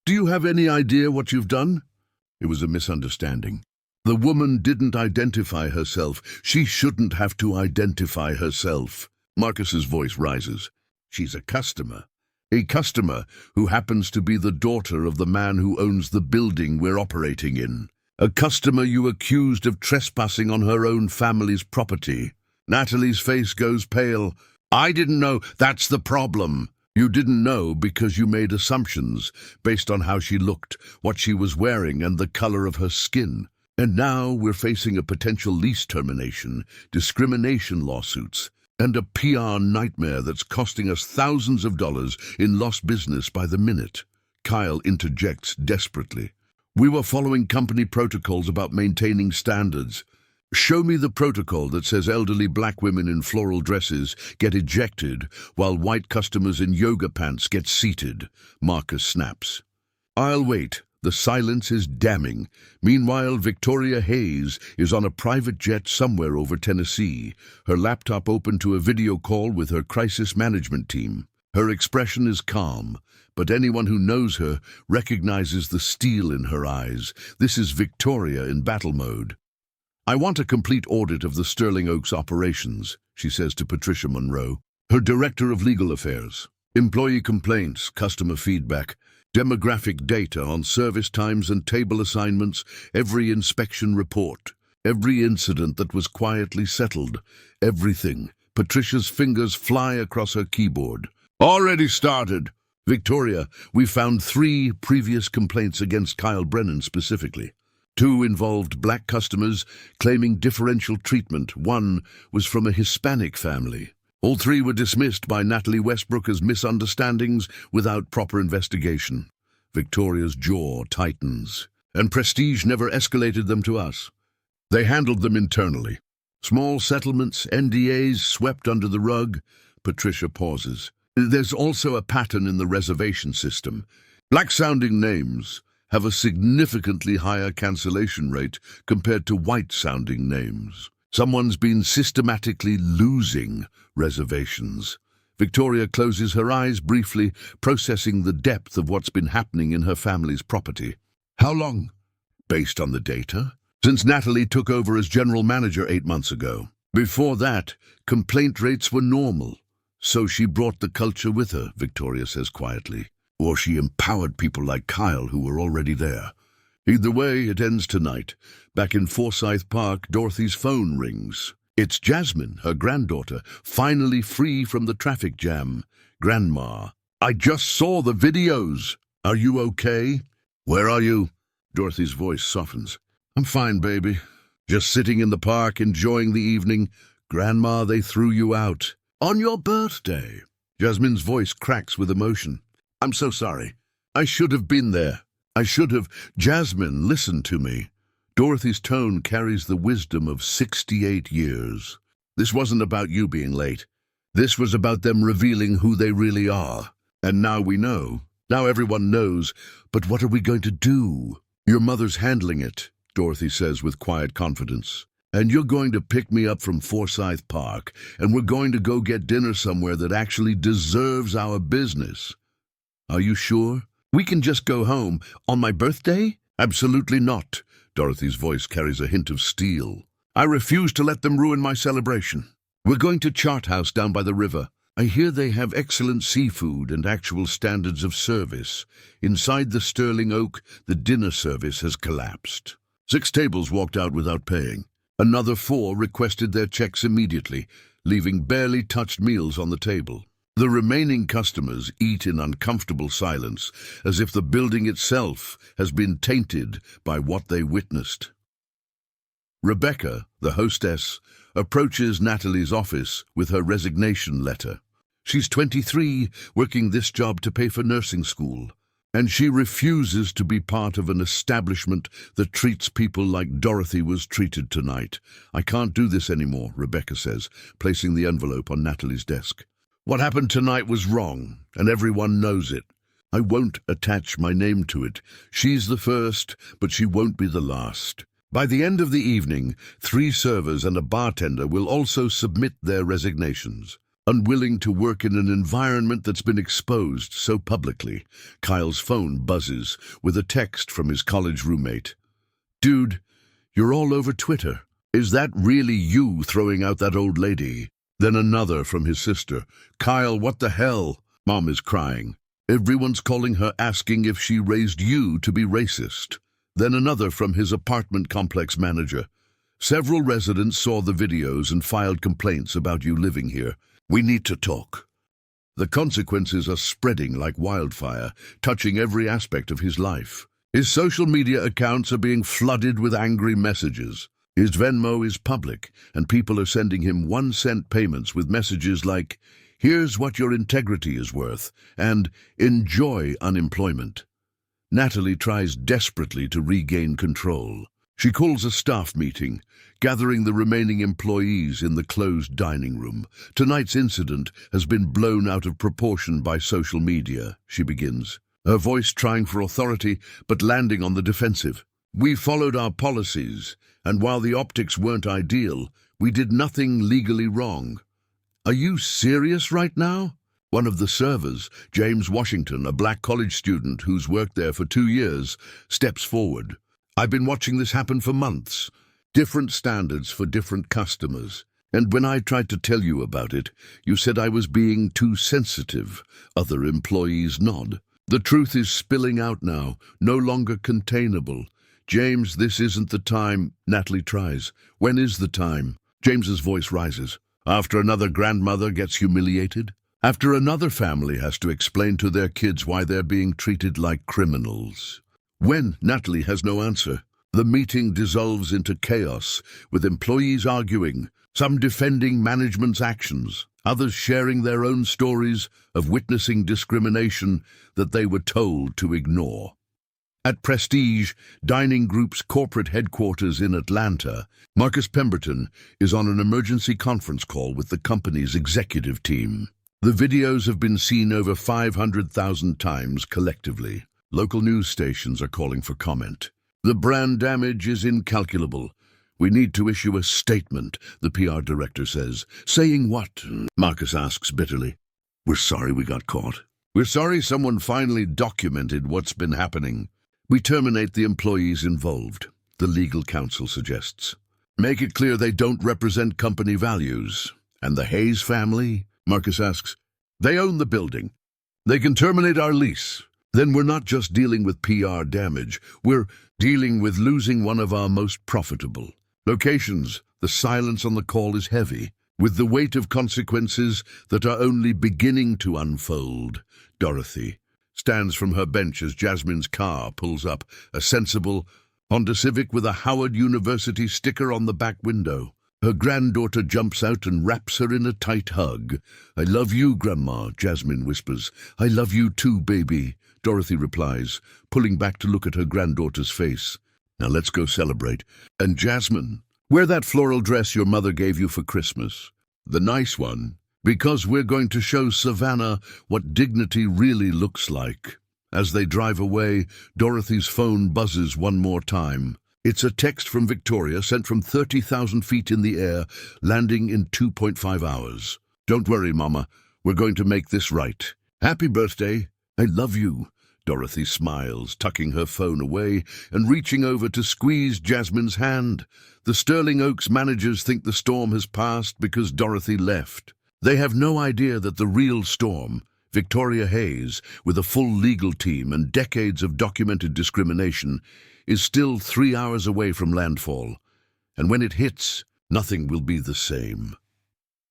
A: Do you have any idea what you've done? It was a misunderstanding. The woman didn't identify herself. She shouldn't have to identify herself. Marcus's voice rises. She's a customer. A customer who happens to be the daughter of the man who owns the building we're operating in. A customer you accused of trespassing on her own family's property. Natalie's face goes pale. I didn't know. That's the problem. You didn't know because you made assumptions based on how she looked, what she was wearing, and the color of her skin. And now we're facing a potential lease termination, discrimination lawsuits, and a PR nightmare that's costing us thousands of dollars in lost business by the minute. Kyle interjects desperately. We were following company protocols about maintaining standards. Show me the protocol that says elderly black women in floral dresses get ejected while white customers in yoga pants get seated, Marcus snaps. I'll wait, the The silence is damning. Meanwhile, Victoria Hayes is on a private jet somewhere over Tennessee, her laptop open to a video call with her crisis management team. Her expression is calm, but anyone who knows her recognizes the steel in her eyes. This is Victoria in battle mode. "I want a complete audit of the Sterling Oaks operations," she says to Patricia Monroe, her director of legal affairs. "Employee complaints, customer feedback, demographic data on service times and table assignments, every inspection report, every incident that was quietly settled, everything." Patricia's fingers fly across her keyboard. "Already started. Victoria, we found 3 previous complaints against Kyle Brennan specifically. 2 involved black customers claiming differential treatment. 1 was from a Hispanic family. All 3 were dismissed by Natalie Westbrook as misunderstandings without proper investigation." Victoria's jaw tightens. "And Prestige never escalated them to us. They handled them internally. Small settlements, NDAs swept under the rug." Patricia pauses. "There's also a pattern in the reservation system. Black-sounding names have a significantly higher cancellation rate compared to white-sounding names. Someone's been systematically losing reservations." Victoria closes her eyes briefly, processing the depth of what's been happening in her family's property. "How long?" "Based on the data, since Natalie took over as general manager 8 months ago. Before that, complaint rates were normal. So she brought the culture with her," Victoria says quietly. "Or she empowered people like Kyle who were already there. Either way, it ends tonight. Back in Forsyth Park, Dorothy's phone rings. It's Jasmine, her granddaughter, finally free from the traffic jam. "Grandma, I just saw the videos. Are you okay?" "Where are you?" Dorothy's voice softens. "I'm fine, baby. Just sitting in the park, enjoying the evening. Grandma, they threw you out. On your birthday." Jasmine's voice cracks with emotion. "I'm so sorry. I should have been there. I should have. Jasmine, listen to me." Dorothy's tone carries the wisdom of 68 years. "This wasn't about you being late. This was about them revealing who they really are. And now we know. Now everyone knows. But what are we going to do?" "Your mother's handling it," Dorothy says with quiet confidence. "And you're going to pick me up from Forsyth Park, and we're going to go get dinner somewhere that actually deserves our business." "Are you sure? We can just go home. On my birthday?" "Absolutely not." Dorothy's voice carries a hint of steel. "I refuse to let them ruin my celebration. We're going to Chart House down by the river. I hear they have excellent seafood and actual standards of service. Inside the Sterling Oak, the dinner service has collapsed. 6 tables walked out without paying. Another 4 requested their checks immediately, leaving barely touched meals on the table. The remaining customers eat in uncomfortable silence, as if the building itself has been tainted by what they witnessed." Rebecca, the hostess, approaches Natalie's office with her resignation letter. She's 23, working this job to pay for nursing school, and she refuses to be part of an establishment that treats people like Dorothy was treated tonight. "I can't do this anymore," Rebecca says, placing the envelope on Natalie's desk. "What happened tonight was wrong, and everyone knows it. I won't attach my name to it. She's the first, but she won't be the last." By the end of the evening, 3 servers and a bartender will also submit their resignations. Unwilling to work in an environment that's been exposed so publicly, Kyle's phone buzzes with a text from his college roommate. "Dude, you're all over Twitter. Is that really you throwing out that old lady?" Then another from his sister. "Kyle, what the hell?" Mom is crying. "Everyone's calling her asking if she raised you to be racist." Then another from his apartment complex manager. "Several residents saw the videos and filed complaints about you living here. We need to talk." The consequences are spreading like wildfire, touching every aspect of his life. His social media accounts are being flooded with angry messages. His Venmo is public, and people are sending him 1-cent payments with messages like, "Here's what your integrity is worth," and "Enjoy unemployment." Natalie tries desperately to regain control. She calls a staff meeting, gathering the remaining employees in the closed dining room. "Tonight's incident has been blown out of proportion by social media," she begins. her voice trying for authority but landing on the defensive. We followed our policies, and while the optics weren't ideal, we did nothing legally wrong. Are you serious right now? One of the servers, James Washington, a black college student who's worked there for 2 years, steps forward. I've been watching this happen for months. Different standards for different customers. And when I tried to tell you about it, you said I was being too sensitive. Other employees nod. The truth is spilling out now, no longer containable. James, this isn't the time. Natalie tries. When is the time? James's voice rises. After another grandmother gets humiliated? After another family has to explain to their kids why they're being treated like criminals? When? Natalie has no answer. The meeting dissolves into chaos, with employees arguing, some defending management's actions, others sharing their own stories of witnessing discrimination that they were told to ignore. At Prestige, Dining Group's corporate headquarters in Atlanta, Marcus Pemberton is on an emergency conference call with the company's executive team. The videos have been seen over 500,000 times collectively. Local news stations are calling for comment. The brand damage is incalculable. We need to issue a statement, the PR director says. Saying what? Marcus asks bitterly. We're sorry we got caught. We're sorry someone finally documented what's been happening. We terminate the employees involved, the legal counsel suggests. Make it clear they don't represent company values. And the Hayes family? Marcus asks. They own the building. They can terminate our lease. Then we're not just dealing with PR damage. We're dealing with losing one of our most profitable locations. The silence on the call is heavy, with the weight of consequences that are only beginning to unfold. Dorothy stands from her bench as Jasmine's car pulls up, a sensible Honda Civic with a Howard University sticker on the back window. Her granddaughter jumps out and wraps her in a tight hug. I love you, Grandma, Jasmine whispers. I love you too, baby, Dorothy replies, pulling back to look at her granddaughter's face. Now let's go celebrate. And Jasmine, wear that floral dress your mother gave you for Christmas. The nice one. Because we're going to show Savannah what dignity really looks like. As they drive away, Dorothy's phone buzzes one more time. It's a text from Victoria sent from 30,000 feet in the air, landing in 2.5 hours. Don't worry, Mama. We're going to make this right. Happy birthday. I love you. Dorothy smiles, tucking her phone away and reaching over to squeeze Jasmine's hand. The Sterling Oaks managers think the storm has passed because Dorothy left. They have no idea that the real storm, Victoria Hayes, with a full legal team and decades of documented discrimination, is still 3 hours away from landfall. And when it hits, nothing will be the same.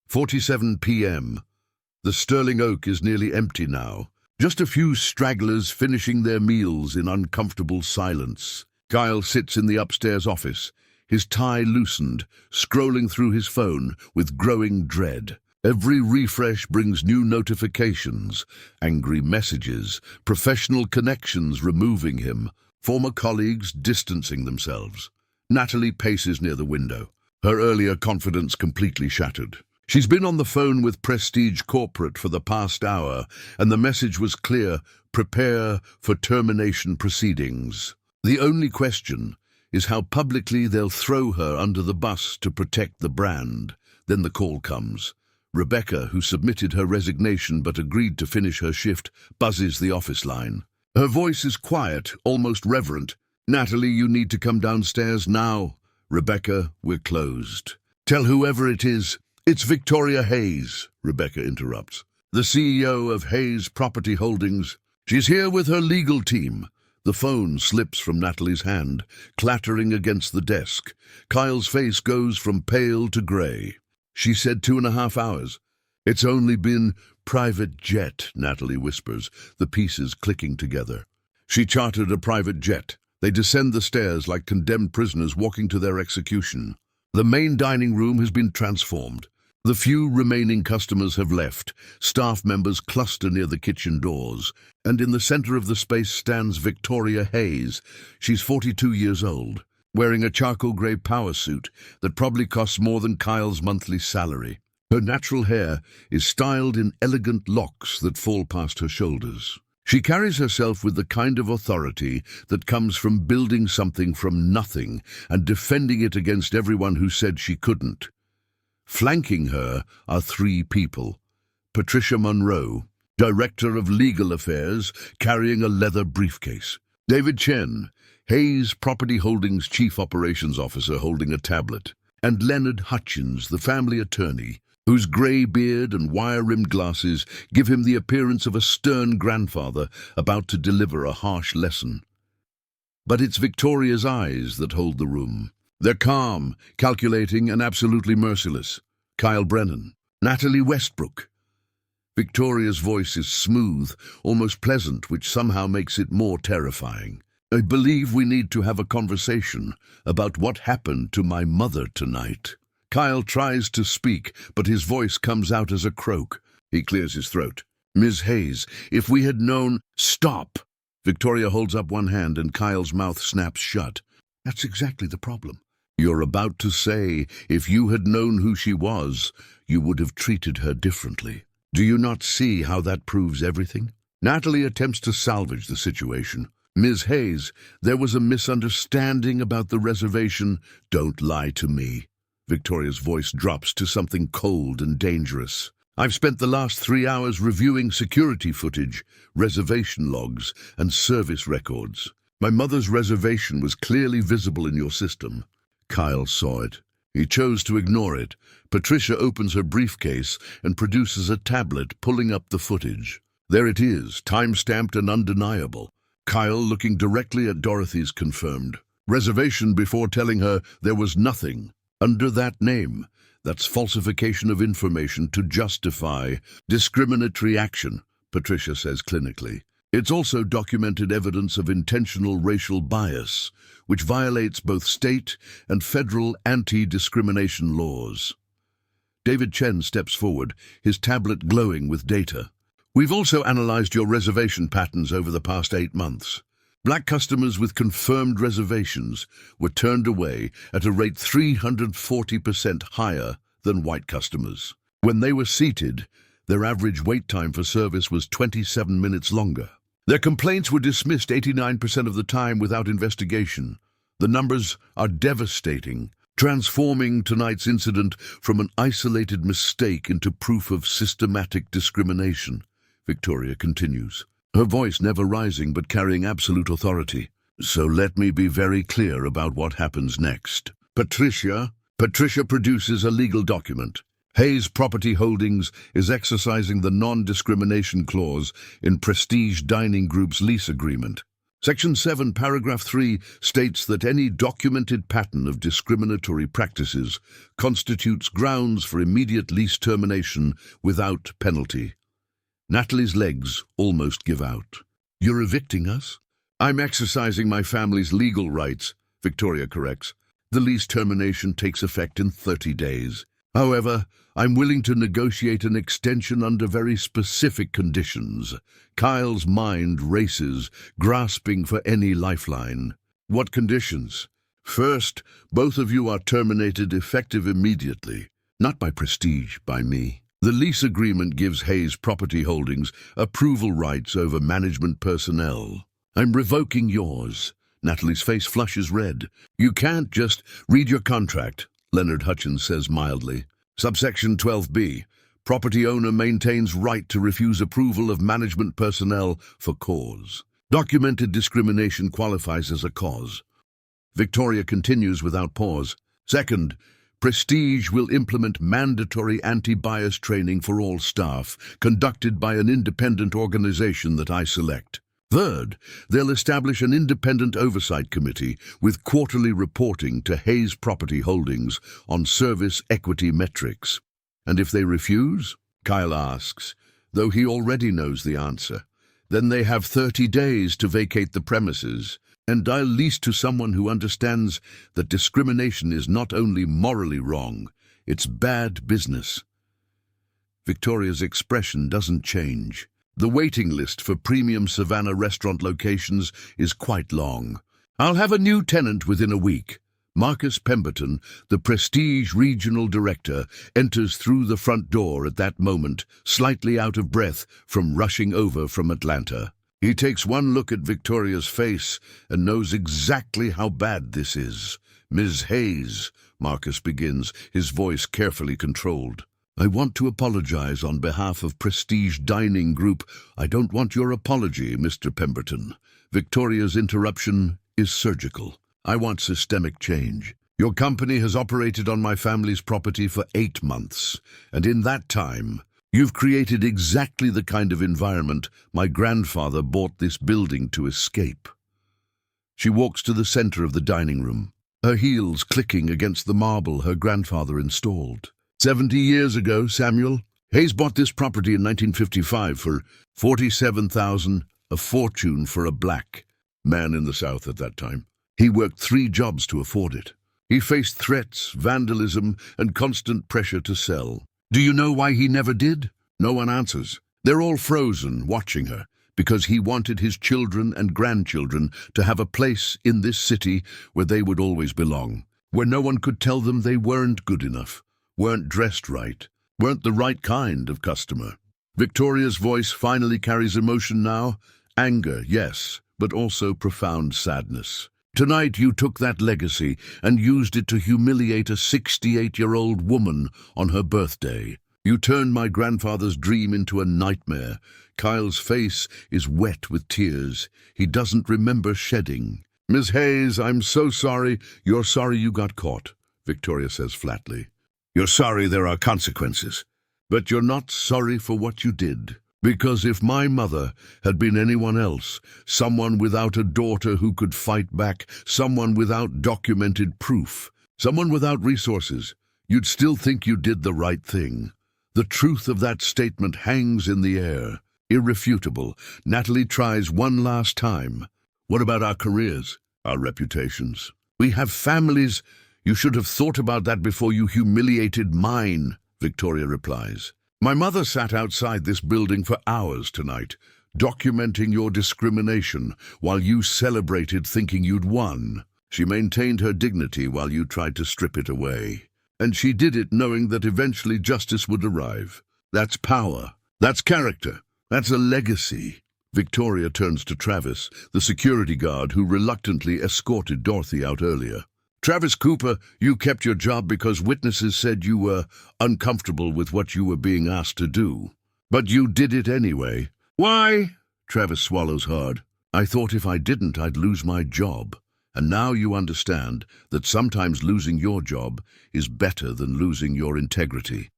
A: 4:47 p.m. The Sterling Oak is nearly empty now. Just a few stragglers finishing their meals in uncomfortable silence. Kyle sits in the upstairs office, his tie loosened, scrolling through his phone with growing dread. Every refresh brings new notifications, angry messages, professional connections removing him, former colleagues distancing themselves. Natalie paces near the window, her earlier confidence completely shattered. She's been on the phone with Prestige Corporate for the past hour, and the message was clear: prepare for termination proceedings. The only question is how publicly they'll throw her under the bus to protect the brand. Then the call comes. Rebecca, who submitted her resignation but agreed to finish her shift, buzzes the office line. Her voice is quiet, almost reverent. Natalie, you need to come downstairs now. Rebecca, we're closed. Tell whoever it is, it's Victoria Hayes, Rebecca interrupts. The CEO of Hayes Property Holdings. She's here with her legal team. The phone slips from Natalie's hand, clattering against the desk. Kyle's face goes from pale to grey. She said 2.5 hours. It's only been private jet, Natalie whispers, the pieces clicking together. She chartered a private jet. They descend the stairs like condemned prisoners walking to their execution. The main dining room has been transformed. The few remaining customers have left. Staff members cluster near the kitchen doors. And in the center of the space stands Victoria Hayes. She's 42 years old, wearing a charcoal grey power suit that probably costs more than Kyle's monthly salary. Her natural hair is styled in elegant locks that fall past her shoulders. She carries herself with the kind of authority that comes from building something from nothing and defending it against everyone who said she couldn't. Flanking her are three people. Patricia Monroe, Director of Legal Affairs, carrying a leather briefcase. David Chen, Hayes Property Holdings Chief Operations Officer, holding a tablet. And Leonard Hutchins, the family attorney, whose grey beard and wire-rimmed glasses give him the appearance of a stern grandfather about to deliver a harsh lesson. But it's Victoria's eyes that hold the room. They're calm, calculating, and absolutely merciless. Kyle Brennan, Natalie Westbrook. Victoria's voice is smooth, almost pleasant, which somehow makes it more terrifying. I believe we need to have a conversation about what happened to my mother tonight. Kyle tries to speak, but his voice comes out as a croak. He clears his throat. Ms. Hayes, if we had known— Stop! Victoria holds up one hand and Kyle's mouth snaps shut. That's exactly the problem. You're about to say, if you had known who she was, you would have treated her differently. Do you not see how that proves everything? Natalie attempts to salvage the situation. Ms. Hayes, there was a misunderstanding about the reservation. Don't lie to me. Victoria's voice drops to something cold and dangerous. I've spent the last 3 hours reviewing security footage, reservation logs, and service records. My mother's reservation was clearly visible in your system. Kyle saw it. He chose to ignore it. Patricia opens her briefcase and produces a tablet, pulling up the footage. There it is, time-stamped and undeniable. Kyle, looking directly at Dorothy's, confirmed. Reservation before telling her there was nothing. Under that name, that's falsification of information to justify discriminatory action, Patricia says clinically. It's also documented evidence of intentional racial bias, which violates both state and federal anti-discrimination laws. David Chen steps forward, his tablet glowing with data. We've also analyzed your reservation patterns over the past 8 months. Black customers with confirmed reservations were turned away at a rate 340% higher than white customers. When they were seated, their average wait time for service was 27 minutes longer. Their complaints were dismissed 89% of the time without investigation. The numbers are devastating, transforming tonight's incident from an isolated mistake into proof of systematic discrimination. Victoria continues, her voice never rising but carrying absolute authority. So let me be very clear about what happens next. Patricia produces a legal document. Hayes Property Holdings is exercising the non-discrimination clause in Prestige Dining Group's lease agreement. Section 7, paragraph 3 states that any documented pattern of discriminatory practices constitutes grounds for immediate lease termination without penalty. Natalie's legs almost give out. You're evicting us? I'm exercising my family's legal rights, Victoria corrects. The lease termination takes effect in 30 days. However, I'm willing to negotiate an extension under very specific conditions. Kyle's mind races, grasping for any lifeline. What conditions? First, both of you are terminated effective immediately. Not by Prestige, by me. The lease agreement gives Hayes Property Holdings approval rights over management personnel. I'm revoking yours. Natalie's face flushes red. You can't just read your contract, Leonard Hutchins says mildly. Subsection 12b. Property owner maintains right to refuse approval of management personnel for cause. Documented discrimination qualifies as a cause. Victoria continues without pause. Second, Prestige will implement mandatory anti-bias training for all staff, conducted by an independent organization that I select. Third, they'll establish an independent oversight committee with quarterly reporting to Hayes Property Holdings on service equity metrics. And if they refuse? Kyle asks, though he already knows the answer. Then they have 30 days to vacate the premises, and I'll lease to someone who understands that discrimination is not only morally wrong, it's bad business. Victoria's expression doesn't change. The waiting list for premium Savannah restaurant locations is quite long. I'll have a new tenant within a week. Marcus Pemberton, the Prestige Regional Director, enters through the front door at that moment, slightly out of breath from rushing over from Atlanta. He takes one look at Victoria's face and knows exactly how bad this is. "Ms. Hayes," Marcus begins, his voice carefully controlled. "I want to apologize on behalf of Prestige Dining Group." "I don't want your apology, Mr. Pemberton. Victoria's interruption is surgical. I want systemic change. Your company has operated on my family's property for 8 months, and in that time, you've created exactly the kind of environment my grandfather bought this building to escape." She walks to the center of the dining room, her heels clicking against the marble her grandfather installed. 70 years ago, Samuel, Hayes bought this property in 1955 for $47,000, a fortune for a black man in the South at that time. He worked 3 jobs to afford it. He faced threats, vandalism, and constant pressure to sell. Do you know why he never did? No one answers. They're all frozen, watching her, because he wanted his children and grandchildren to have a place in this city where they would always belong, where no one could tell them they weren't good enough, weren't dressed right, weren't the right kind of customer. Victoria's voice finally carries emotion now. Anger, yes, but also profound sadness. Tonight you took that legacy and used it to humiliate a 68-year-old woman on her birthday. You turned my grandfather's dream into a nightmare. Kyle's face is wet with tears. He doesn't remember shedding. "Ms. Hayes, I'm so sorry." "You're sorry you got caught," Victoria says flatly. "You're sorry there are consequences. But you're not sorry for what you did. Because if my mother had been anyone else, someone without a daughter who could fight back, someone without documented proof, someone without resources, you'd still think you did the right thing." The truth of that statement hangs in the air, irrefutable. Natalie tries one last time. "What about our careers, our reputations? We have families. You should have thought about that before you humiliated mine," Victoria replies. "My mother sat outside this building for hours tonight, documenting your discrimination while you celebrated thinking you'd won. She maintained her dignity while you tried to strip it away. And she did it knowing that eventually justice would arrive. That's power. That's character. That's a legacy." Victoria turns to Travis, the security guard who reluctantly escorted Dorothy out earlier. "Travis Cooper, you kept your job because witnesses said you were uncomfortable with what you were being asked to do. But you did it anyway." "Why?" Travis swallows hard. "I thought if I didn't, I'd lose my job. And now you understand that sometimes losing your job is better than losing your integrity."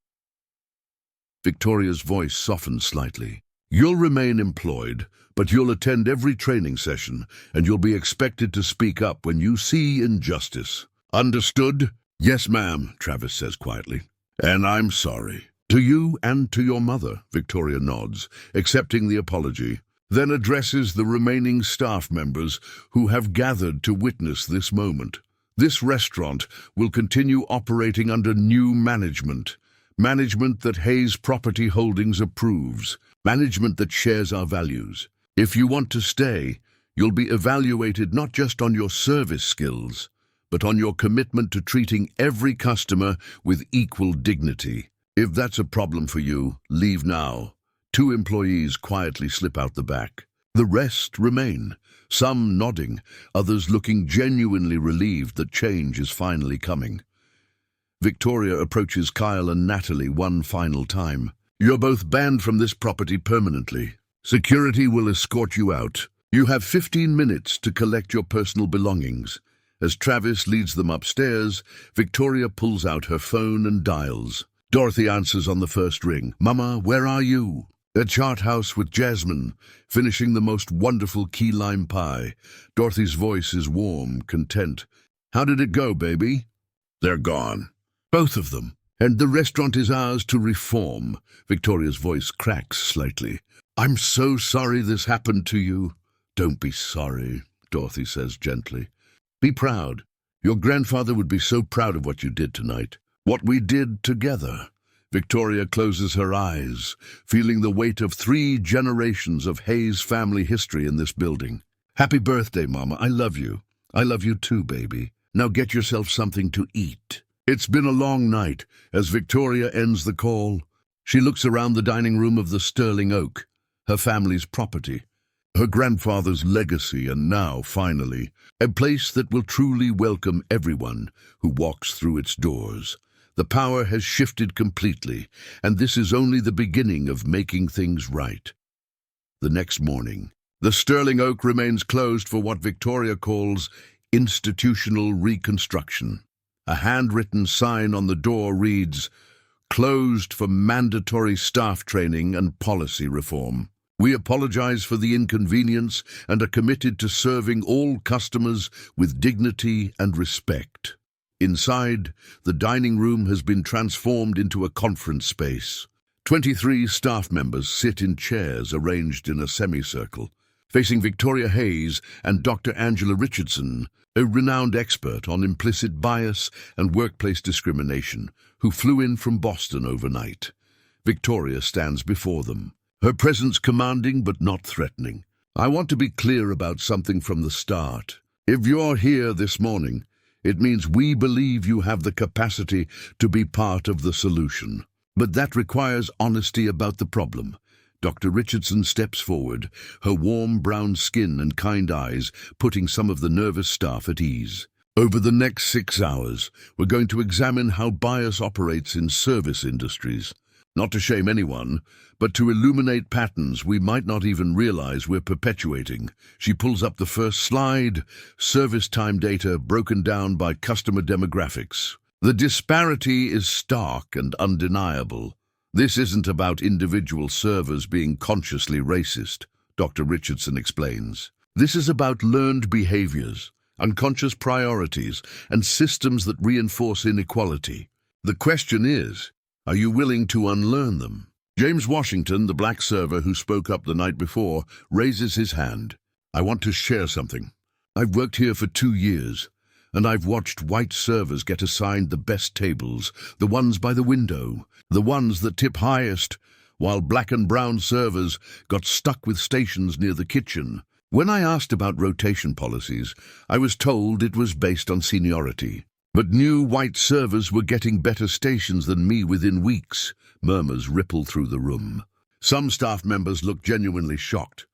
A: Victoria's voice softens slightly. "You'll remain employed, but you'll attend every training session, and you'll be expected to speak up when you see injustice. Understood?" "Yes, ma'am," Travis says quietly. "And I'm sorry." "To you and to your mother," Victoria nods, accepting the apology, then addresses the remaining staff members who have gathered to witness this moment. "This restaurant will continue operating under new management. Management that Hayes Property Holdings approves. Management that shares our values. If you want to stay, you'll be evaluated not just on your service skills, but on your commitment to treating every customer with equal dignity. If that's a problem for you, leave now." 2 employees quietly slip out the back. The rest remain, some nodding, others looking genuinely relieved that change is finally coming. Victoria approaches Kyle and Natalie one final time. "You're both banned from this property permanently. Security will escort you out. You have 15 minutes to collect your personal belongings." As Travis leads them upstairs, Victoria pulls out her phone and dials. Dorothy answers on the first ring. "Mama, where are you?" "At Chart House with Jasmine, finishing the most wonderful key lime pie." Dorothy's voice is warm, content. "How did it go, baby?" "They're gone." "Both of them. And the restaurant is ours to reform." Victoria's voice cracks slightly. "I'm so sorry this happened to you." "Don't be sorry," Dorothy says gently. "Be proud. Your grandfather would be so proud of what you did tonight. What we did together." Victoria closes her eyes, feeling the weight of 3 generations of Hayes family history in this building. "Happy birthday, Mama. I love you. I love you too, baby. Now get yourself something to eat." It's been a long night. As Victoria ends the call, she looks around the dining room of the Sterling Oak, her family's property. her grandfather's legacy, and now, finally, a place that will truly welcome everyone who walks through its doors. The power has shifted completely, and this is only the beginning of making things right. The next morning, the Sterling Oak remains closed for what Victoria calls institutional reconstruction. A handwritten sign on the door reads, "Closed for mandatory staff training and policy reform. We apologize for the inconvenience and are committed to serving all customers with dignity and respect." Inside, the dining room has been transformed into a conference space. 23 staff members sit in chairs arranged in a semicircle, facing Victoria Hayes and Dr. Angela Richardson, a renowned expert on implicit bias and workplace discrimination, who flew in from Boston overnight. Victoria stands before them, her presence commanding but not threatening. "I want to be clear about something from the start. If you're here this morning, it means we believe you have the capacity to be part of the solution. But that requires honesty about the problem." Dr. Richardson steps forward, her warm brown skin and kind eyes putting some of the nervous staff at ease. "Over the next 6 hours, we're going to examine how bias operates in service industries. Not to shame anyone, but to illuminate patterns we might not even realize we're perpetuating." She pulls up the first slide, service time data broken down by customer demographics. "The disparity is stark and undeniable. This isn't about individual servers being consciously racist," Dr. Richardson explains. "This is about learned behaviors, unconscious priorities, and systems that reinforce inequality. The question is, are you willing to unlearn them?" James Washington, the black server who spoke up the night before, raises his hand. "I want to share something. I've worked here for 2 years, and I've watched white servers get assigned the best tables, the ones by the window, the ones that tip highest, while black and brown servers got stuck with stations near the kitchen. When I asked about rotation policies, I was told it was based on seniority. But new white servers were getting better stations than me within weeks." Murmurs ripple through the room. Some staff members look genuinely shocked.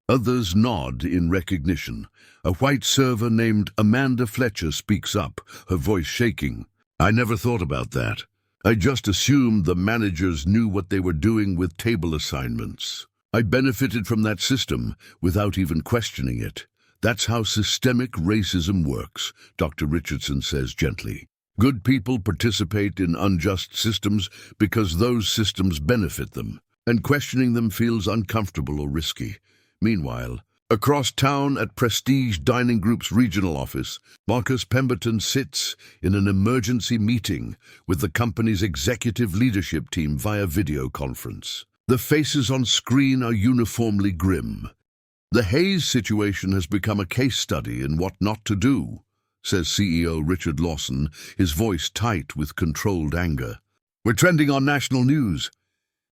A: Others nod in recognition. A white server named Amanda Fletcher speaks up, her voice shaking. "I never thought about that. I just assumed the managers knew what they were doing with table assignments. I benefited from that system without even questioning it. That's how systemic racism works," Dr. Richardson says gently. "Good people participate in unjust systems because those systems benefit them, and questioning them feels uncomfortable or risky." Meanwhile, across town at Prestige Dining Group's regional office, Marcus Pemberton sits in an emergency meeting with the company's executive leadership team via video conference. The faces on screen are uniformly grim. "The Hayes situation has become a case study in what not to do," says CEO Richard Lawson, his voice tight with controlled anger. "We're trending on national news.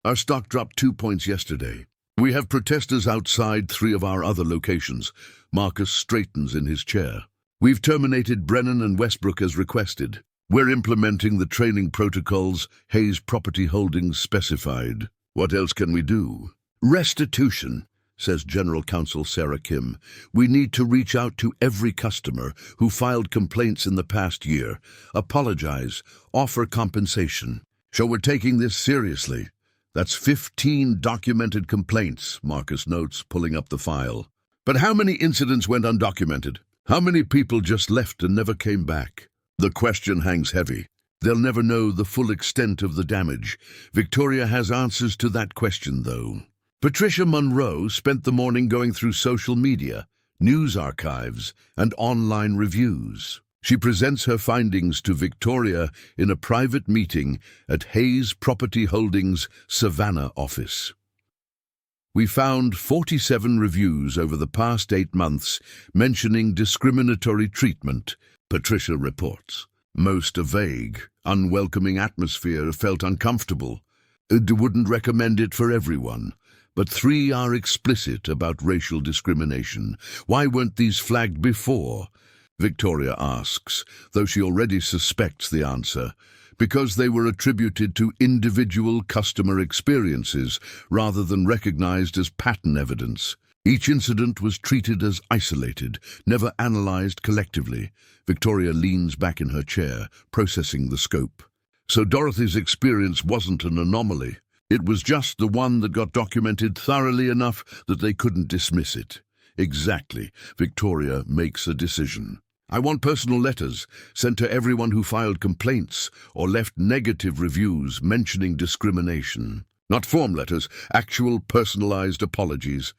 A: Our stock dropped 2 points yesterday. We have protesters outside 3 of our other locations." Marcus straightens in his chair. "We've terminated Brennan and Westbrook as requested. We're implementing the training protocols Hayes Property Holdings specified. What else can we do?" "Restitution," says General Counsel Sarah Kim. "We need to reach out to every customer who filed complaints in the past year, apologize, offer compensation. So we're taking this seriously." "That's 15 documented complaints," Marcus notes, pulling up the file. "But how many incidents went undocumented? How many people just left and never came back?" The question hangs heavy. They'll never know the full extent of the damage. Victoria has answers to that question, though. Patricia Monroe spent the morning going through social media, news archives, and online reviews. She presents her findings to Victoria in a private meeting at Hayes Property Holdings' Savannah office. "We found 47 reviews over the past 8 months mentioning discriminatory treatment," Patricia reports. "Most are vague. Unwelcoming atmosphere, felt uncomfortable. Wouldn't recommend it for everyone. But 3 are explicit about racial discrimination. Why weren't these flagged before?" Victoria asks, though she already suspects the answer. "Because they were attributed to individual customer experiences rather than recognized as pattern evidence. Each incident was treated as isolated, never analyzed collectively. Victoria leans back in her chair, processing the scope. So Dorothy's experience wasn't an anomaly. It was just the one that got documented thoroughly enough that they couldn't dismiss it. Exactly. Victoria makes a decision. I want personal letters sent to everyone who filed complaints or left negative reviews mentioning discrimination. Not form letters, actual personalized apologies.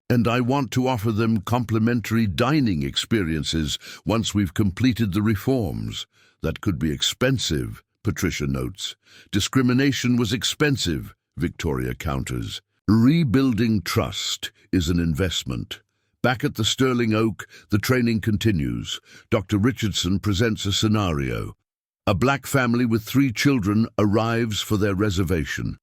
A: And I want to offer them complimentary dining experiences once we've completed the reforms. That could be expensive, Patricia notes. Discrimination was expensive, Victoria counters. Rebuilding trust is an investment. Back at the Sterling Oak, the training continues. Dr. Richardson presents a scenario. A black family with 3 children arrives for their reservation.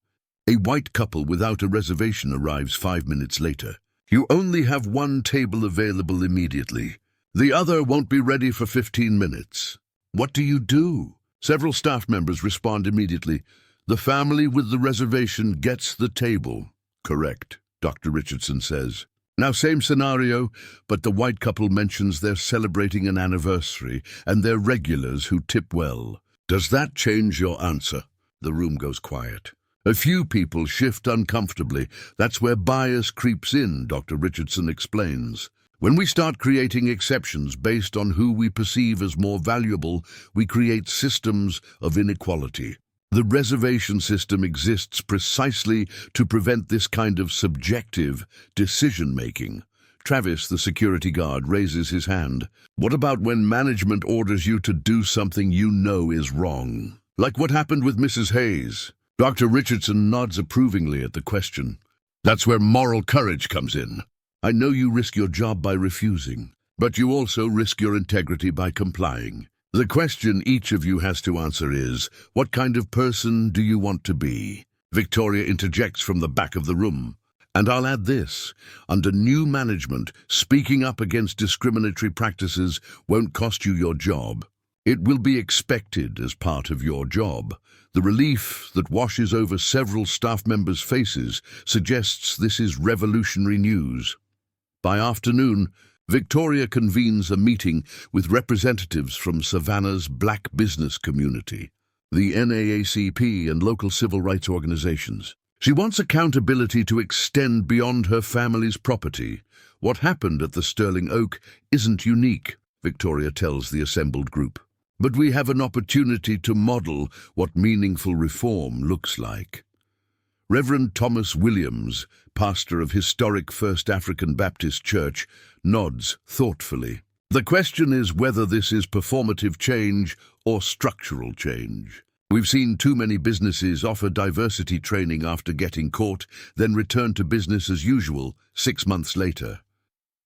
A: A white couple without a reservation arrives 5 minutes later. You only have one table available immediately. The other won't be ready for 15 minutes. What do you do? Several staff members respond immediately. The family with the reservation gets the table. Correct, Dr. Richardson says. Now, same scenario, but the white couple mentions they're celebrating an anniversary and they're regulars who tip well. Does that change your answer? The room goes quiet. A few people shift uncomfortably. That's where bias creeps in, Dr. Richardson explains. When we start creating exceptions based on who we perceive as more valuable, we create systems of inequality. The reservation system exists precisely to prevent this kind of subjective decision-making. Travis, the security guard, raises his hand. What about when management orders you to do something you know is wrong? Like what happened with Mrs. Hayes? Dr. Richardson nods approvingly at the question. That's where moral courage comes in. I know you risk your job by refusing, but you also risk your integrity by complying. The question each of you has to answer is, what kind of person do you want to be? Victoria interjects from the back of the room. And I'll add this, under new management, speaking up against discriminatory practices won't cost you your job. It will be expected as part of your job. The relief that washes over several staff members' faces suggests this is revolutionary news. By afternoon, Victoria convenes a meeting with representatives from Savannah's black business community, the NAACP and local civil rights organizations. She wants accountability to extend beyond her family's property. What happened at the Sterling Oak isn't unique, Victoria tells the assembled group. But we have an opportunity to model what meaningful reform looks like. Reverend Thomas Williams, pastor of historic First African Baptist Church, nods thoughtfully. The question is whether this is performative change or structural change. We've seen too many businesses offer diversity training after getting caught, then return to business as usual 6 months later.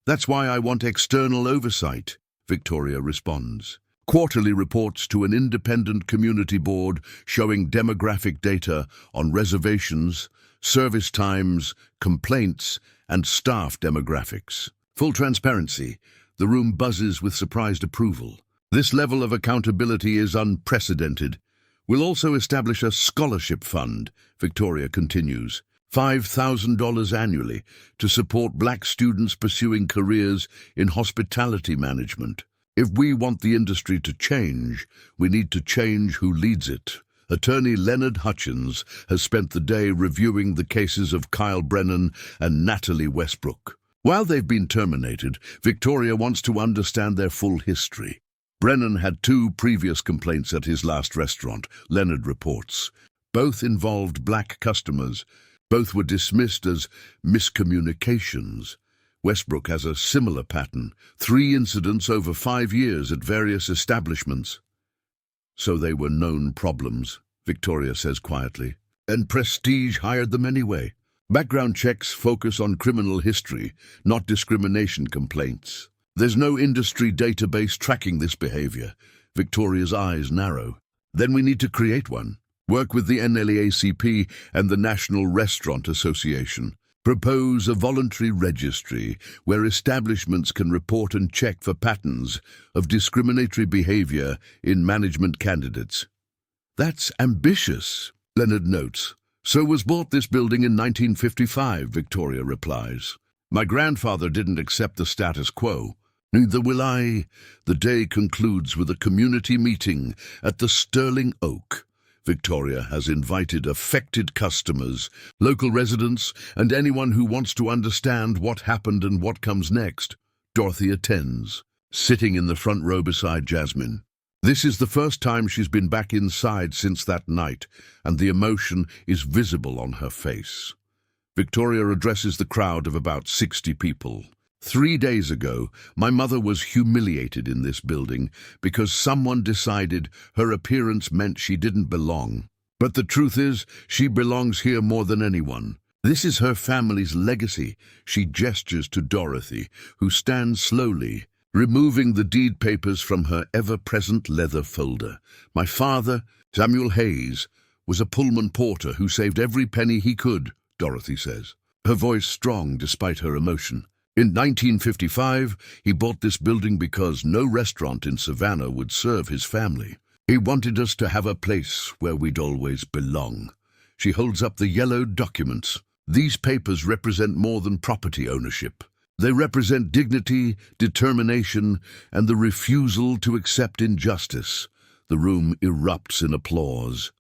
A: That's why I want external oversight, Victoria responds. Quarterly reports to an independent community board showing demographic data on reservations, service times, complaints, and staff demographics. Full transparency, the room buzzes with surprised approval. This level of accountability is unprecedented. We'll also establish a scholarship fund, Victoria continues, $5,000 annually to support black students pursuing careers in hospitality management. If we want the industry to change, we need to change who leads it. Attorney Leonard Hutchins has spent the day reviewing the cases of Kyle Brennan and Natalie Westbrook. While they've been terminated, Victoria wants to understand their full history. Brennan had 2 previous complaints at his last restaurant, Leonard reports. Both involved black customers. Both were dismissed as miscommunications. Westbrook has a similar pattern, 3 incidents over 5 years at various establishments. So they were known problems, Victoria says quietly. And Prestige hired them anyway. Background checks focus on criminal history, not discrimination complaints. There's no industry database tracking this behavior. Victoria's eyes narrow. Then we need to create one. Work with the NAACP and the National Restaurant Association. Propose a voluntary registry where establishments can report and check for patterns of discriminatory behavior in management candidates. That's ambitious, Leonard notes. So was bought this building in 1955, Victoria replies. My grandfather didn't accept the status quo. Neither will I. The day concludes with a community meeting at the Sterling Oak. Victoria has invited affected customers, local residents, and anyone who wants to understand what happened and what comes next. Dorothy attends, sitting in the front row beside Jasmine. This is the first time she's been back inside since that night, and the emotion is visible on her face. Victoria addresses the crowd of about 60 people. 3 days ago, my mother was humiliated in this building because someone decided her appearance meant she didn't belong. But the truth is, she belongs here more than anyone. This is her family's legacy. She gestures to Dorothy, who stands slowly, removing the deed papers from her ever-present leather folder. My father, Samuel Hayes, was a Pullman porter who saved every penny he could, Dorothy says, her voice strong despite her emotion. In 1955, he bought this building because no restaurant in Savannah would serve his family. He wanted us to have a place where we'd always belong. She holds up the yellowed documents. These papers represent more than property ownership. They represent dignity, determination, and the refusal to accept injustice. The room erupts in applause.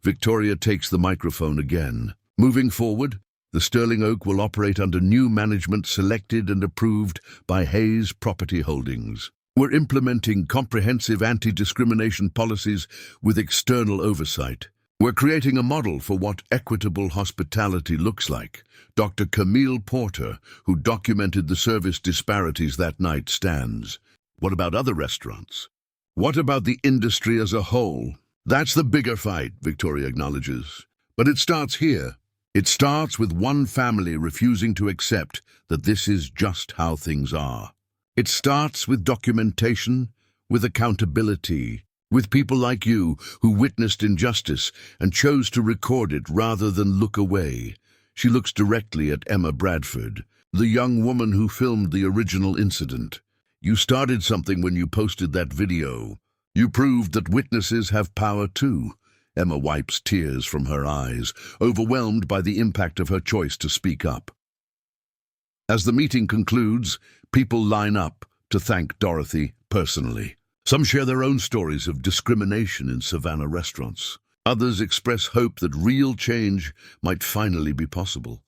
A: Victoria takes the microphone again. Moving forward, the Sterling Oak will operate under new management selected and approved by Hayes Property Holdings. We're implementing comprehensive anti-discrimination policies with external oversight. We're creating a model for what equitable hospitality looks like. Dr. Camille Porter, who documented the service disparities that night, stands. What about other restaurants? What about the industry as a whole? That's the bigger fight, Victoria acknowledges. But it starts here. It starts with one family refusing to accept that this is just how things are. It starts with documentation, with accountability, with people like you who witnessed injustice and chose to record it rather than look away. She looks directly at Emma Bradford, the young woman who filmed the original incident. You started something when you posted that video. You proved that witnesses have power too. Emma wipes tears from her eyes, overwhelmed by the impact of her choice to speak up. As the meeting concludes, people line up to thank Dorothy personally. Some share their own stories of discrimination in Savannah restaurants. Others express hope that real change might finally be possible.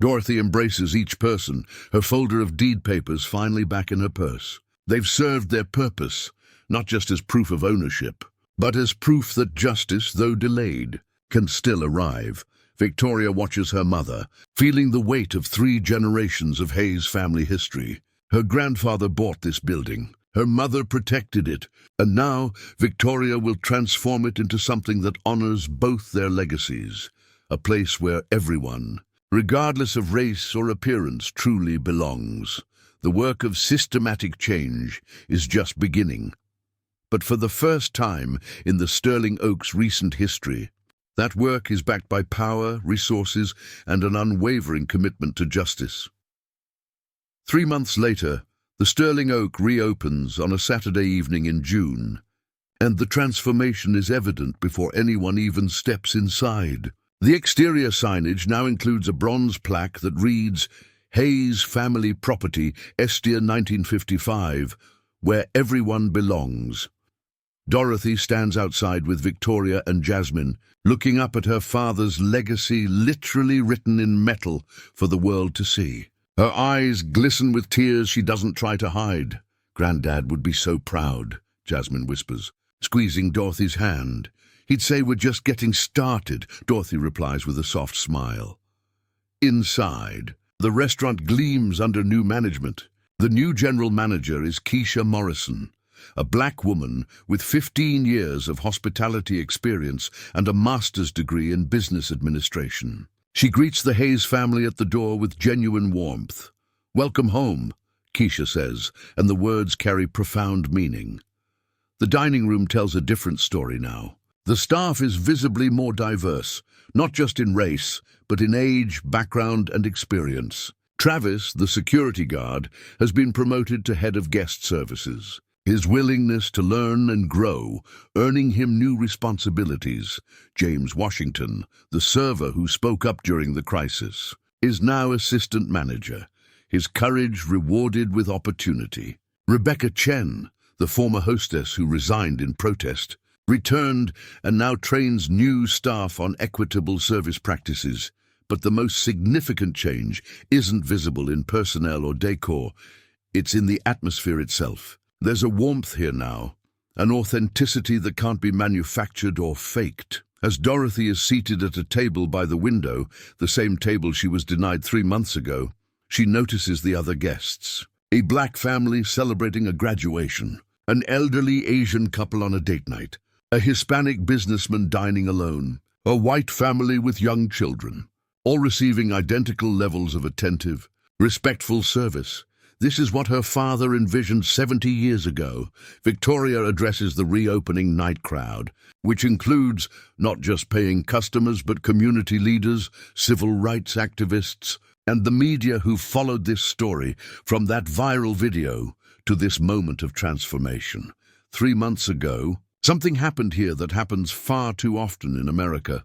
A: Dorothy embraces each person, her folder of deed papers finally back in her purse. They've served their purpose, not just as proof of ownership, but as proof that justice, though delayed, can still arrive. Victoria watches her mother, feeling the weight of 3 generations of Hayes family history. Her grandfather bought this building. Her mother protected it. And now, Victoria will transform it into something that honors both their legacies. A place where everyone, regardless of race or appearance, truly belongs. The work of systematic change is just beginning. But for the first time in the Sterling Oak's recent history, that work is backed by power, resources, and an unwavering commitment to justice. 3 months later, the Sterling Oak reopens on a Saturday evening in June, and the transformation is evident before anyone even steps inside. The exterior signage now includes a bronze plaque that reads, Hayes Family Property, Estier 1955, where everyone belongs. Dorothy stands outside with Victoria and Jasmine, looking up at her father's legacy literally written in metal for the world to see. Her eyes glisten with tears she doesn't try to hide. Granddad would be so proud, Jasmine whispers, squeezing Dorothy's hand. He'd say we're just getting started, Dorothy replies with a soft smile. Inside, the restaurant gleams under new management. The new general manager is Keisha Morrison, a black woman with 15 years of hospitality experience and a master's degree in business administration. She greets the Hayes family at the door with genuine warmth. Welcome home, Keisha says, and the words carry profound meaning. The dining room tells a different story now. The staff is visibly more diverse, not just in race, but in age, background, and experience. Travis, the security guard, has been promoted to head of guest services. His willingness to learn and grow, earning him new responsibilities. James Washington, the server who spoke up during the crisis, is now assistant manager. his courage rewarded with opportunity. Rebecca Chen, the former hostess who resigned in protest, returned and now trains new staff on equitable service practices. But the most significant change isn't visible in personnel or decor. It's in the atmosphere itself. There's a warmth here now, an authenticity that can't be manufactured or faked. As Dorothy is seated at a table by the window, the same table she was denied 3 months ago, she notices the other guests. A black family celebrating a graduation, an elderly Asian couple on a date night, a Hispanic businessman dining alone, a white family with young children, all receiving identical levels of attentive, respectful service. This is what her father envisioned 70 years ago. Victoria addresses the reopening night crowd, which includes not just paying customers but community leaders, civil rights activists, and the media who followed this story from that viral video to this moment of transformation. 3 months ago, something happened here that happens far too often in America.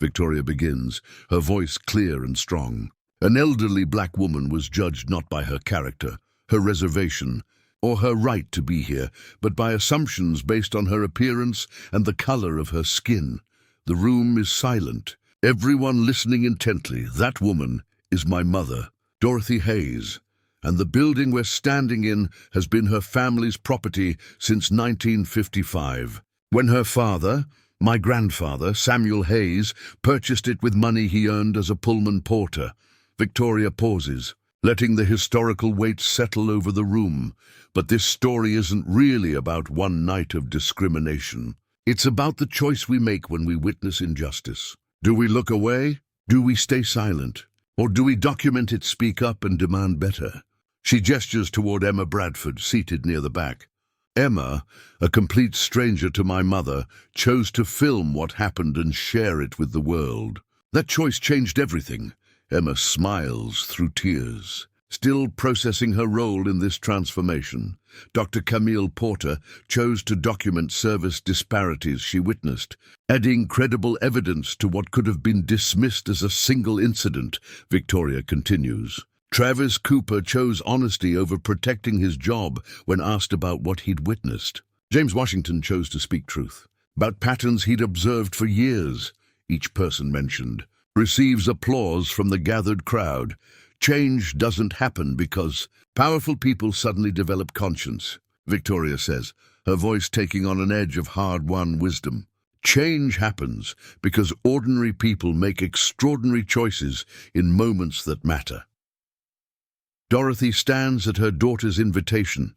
A: Victoria begins, her voice clear and strong. An elderly black woman was judged not by her character, her reservation, or her right to be here, but by assumptions based on her appearance and the color of her skin. The room is silent, everyone listening intently. That woman is my mother, Dorothy Hayes, and the building we're standing in has been her family's property since 1955. When her father, my grandfather, Samuel Hayes, purchased it with money he earned as a Pullman porter. Victoria pauses, letting the historical weight settle over the room. But this story isn't really about one night of discrimination. It's about the choice we make when we witness injustice. Do we look away? Do we stay silent? Or do we document it, speak up, and demand better? She gestures toward Emma Bradford, seated near the back. Emma, a complete stranger to my mother, chose to film what happened and share it with the world. That choice changed everything. Emma smiles through tears. Still processing her role in this transformation, Dr. Camille Porter chose to document service disparities she witnessed, adding credible evidence to what could have been dismissed as a single incident. Victoria continues. Travis Cooper chose honesty over protecting his job when asked about what he'd witnessed. James Washington chose to speak truth about patterns he'd observed for years. Each person mentioned receives applause from the gathered crowd. Change doesn't happen because powerful people suddenly develop conscience, Victoria says, her voice taking on an edge of hard-won wisdom. Change happens because ordinary people make extraordinary choices in moments that matter. Dorothy stands at her daughter's invitation,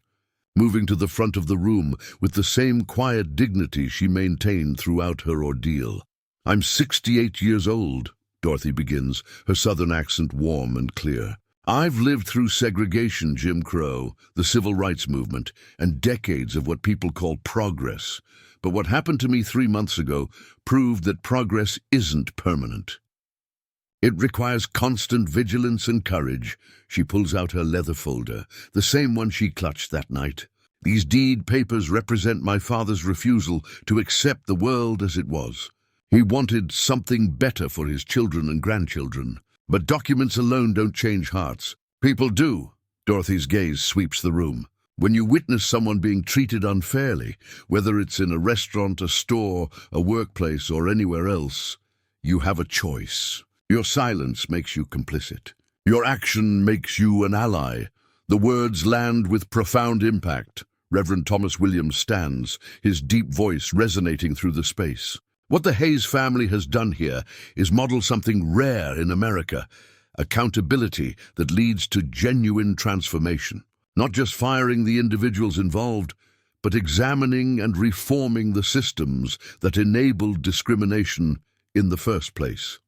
A: moving to the front of the room with the same quiet dignity she maintained throughout her ordeal. I'm 68 years old, Dorothy begins, her southern accent warm and clear. I've lived through segregation, Jim Crow, the civil rights movement, and decades of what people call progress. But what happened to me 3 months ago proved that progress isn't permanent. It requires constant vigilance and courage. She pulls out her leather folder, the same one she clutched that night. These deed papers represent my father's refusal to accept the world as it was. He wanted something better for his children and grandchildren. But documents alone don't change hearts. People do. Dorothy's gaze sweeps the room. When you witness someone being treated unfairly, whether it's in a restaurant, a store, a workplace, or anywhere else, you have a choice. Your silence makes you complicit. Your action makes you an ally. The words land with profound impact. Reverend Thomas Williams stands, his deep voice resonating through the space. What the Hayes family has done here is model something rare in America, accountability that leads to genuine transformation. Not just firing the individuals involved, but examining and reforming the systems that enabled discrimination in the first place.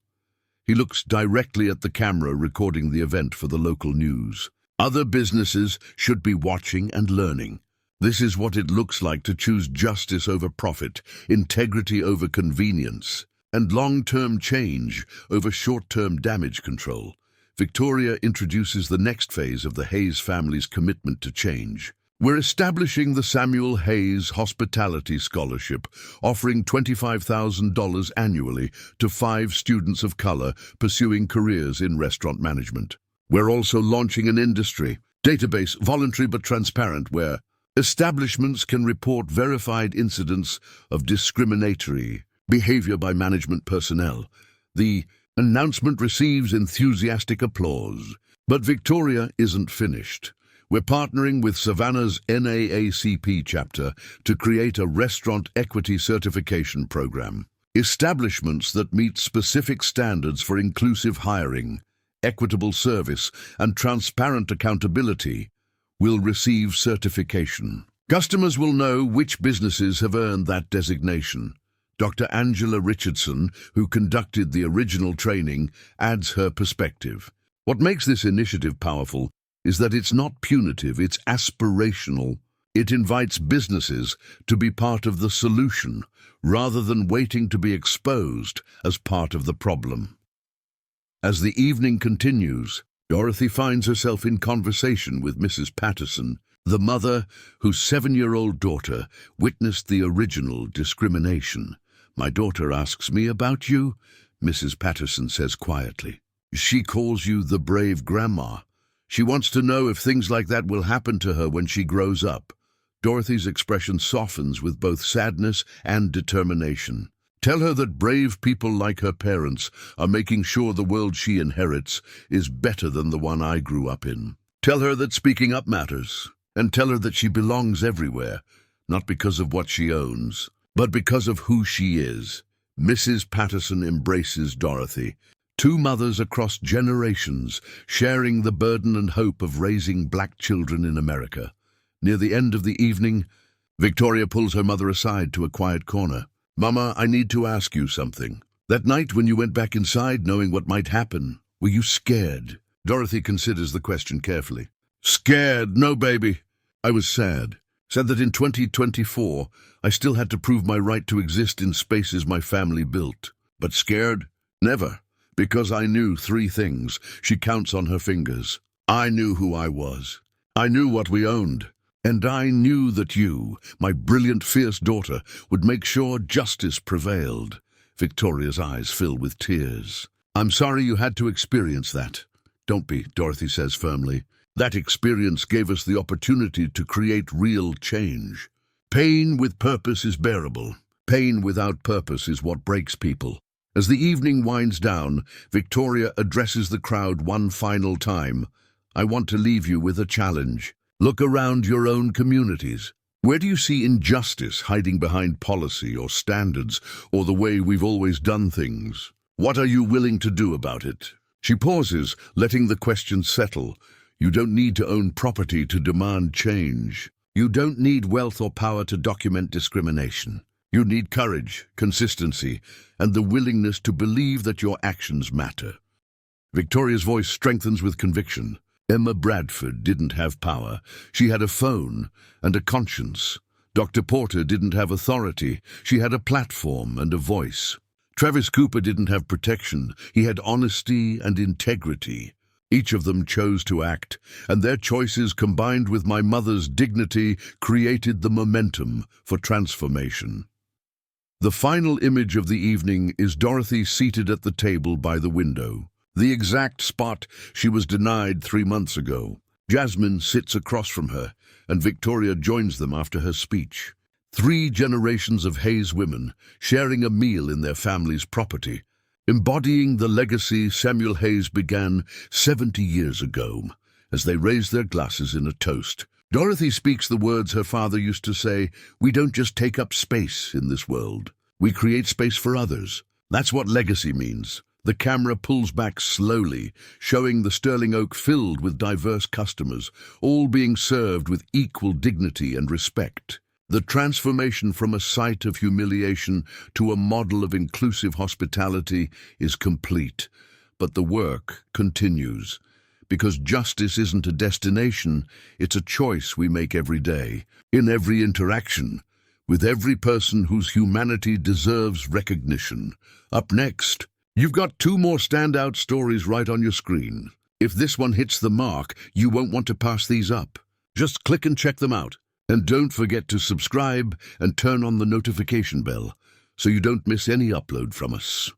A: He looks directly at the camera recording the event for the local news. Other businesses should be watching and learning. This is what it looks like to choose justice over profit, integrity over convenience, and long-term change over short-term damage control. Victoria introduces the next phase of the Hayes family's commitment to change. We're establishing the Samuel Hayes Hospitality Scholarship, offering $25,000 annually to 5 students of color pursuing careers in restaurant management. We're also launching an industry database, voluntary but transparent, where establishments can report verified incidents of discriminatory behavior by management personnel. The announcement receives enthusiastic applause. But Victoria isn't finished. We're partnering with Savannah's NAACP chapter to create a restaurant equity certification program. Establishments that meet specific standards for inclusive hiring, equitable service, and transparent accountability will receive certification. Customers will know which businesses have earned that designation. Dr. Angela Richardson, who conducted the original training, adds her perspective. What makes this initiative powerful is that it's not punitive, it's aspirational. It invites businesses to be part of the solution rather than waiting to be exposed as part of the problem. As the evening continues, Dorothy finds herself in conversation with Mrs. Patterson, the mother whose 7-year-old daughter witnessed the original discrimination. "My daughter asks me about you," Mrs. Patterson says quietly. "She calls you the brave grandma. She wants to know if things like that will happen to her when she grows up." Dorothy's expression softens with both sadness and determination. Tell her that brave people like her parents are making sure the world she inherits is better than the one I grew up in. Tell her that speaking up matters, and tell her that she belongs everywhere, not because of what she owns, but because of who she is. Mrs. Patterson embraces Dorothy. Two mothers across generations, sharing the burden and hope of raising black children in America. Near the end of the evening, Victoria pulls her mother aside to a quiet corner. "Mama, I need to ask you something. That night when you went back inside knowing what might happen, were you scared?" Dorothy considers the question carefully. "Scared? No, baby. I was sad. Said that in 2024, I still had to prove my right to exist in spaces my family built. But scared? Never. Because I knew 3 things." She counts on her fingers. "I knew who I was. I knew what we owned. And I knew that you, my brilliant, fierce daughter, would make sure justice prevailed." Victoria's eyes fill with tears. "I'm sorry you had to experience that." "Don't be," Dorothy says firmly. "That experience gave us the opportunity to create real change. Pain with purpose is bearable. Pain without purpose is what breaks people." As the evening winds down, Victoria addresses the crowd one final time. "I want to leave you with a challenge. Look around your own communities. Where do you see injustice hiding behind policy or standards or the way we've always done things? What are you willing to do about it?" She pauses, letting the question settle. You don't need to own property to demand change. You don't need wealth or power to document discrimination. You need courage, consistency, and the willingness to believe that your actions matter. Victoria's voice strengthens with conviction. Emma Bradford didn't have power. She had a phone and a conscience. Dr. Porter didn't have authority. She had a platform and a voice. Travis Cooper didn't have protection. He had honesty and integrity. Each of them chose to act, and their choices combined with my mother's dignity created the momentum for transformation. The final image of the evening is Dorothy seated at the table by the window, the exact spot she was denied 3 months ago. Jasmine sits across from her, and Victoria joins them after her speech. 3 generations of Hayes women sharing a meal in their family's property, embodying the legacy Samuel Hayes began 70 years ago, as they raise their glasses in a toast. Dorothy speaks the words her father used to say, "We don't just take up space in this world. We create space for others." That's what legacy means. The camera pulls back slowly, showing the sterling oak filled with diverse customers, all being served with equal dignity and respect. The transformation from a site of humiliation to a model of inclusive hospitality is complete, but the work continues. Because justice isn't a destination, it's a choice we make every day, in every interaction, with every person whose humanity deserves recognition. Up next, you've got 2 more standout stories right on your screen. If this one hits the mark, you won't want to pass these up. Just click and check them out. And don't forget to subscribe and turn on the notification bell so you don't miss any upload from us.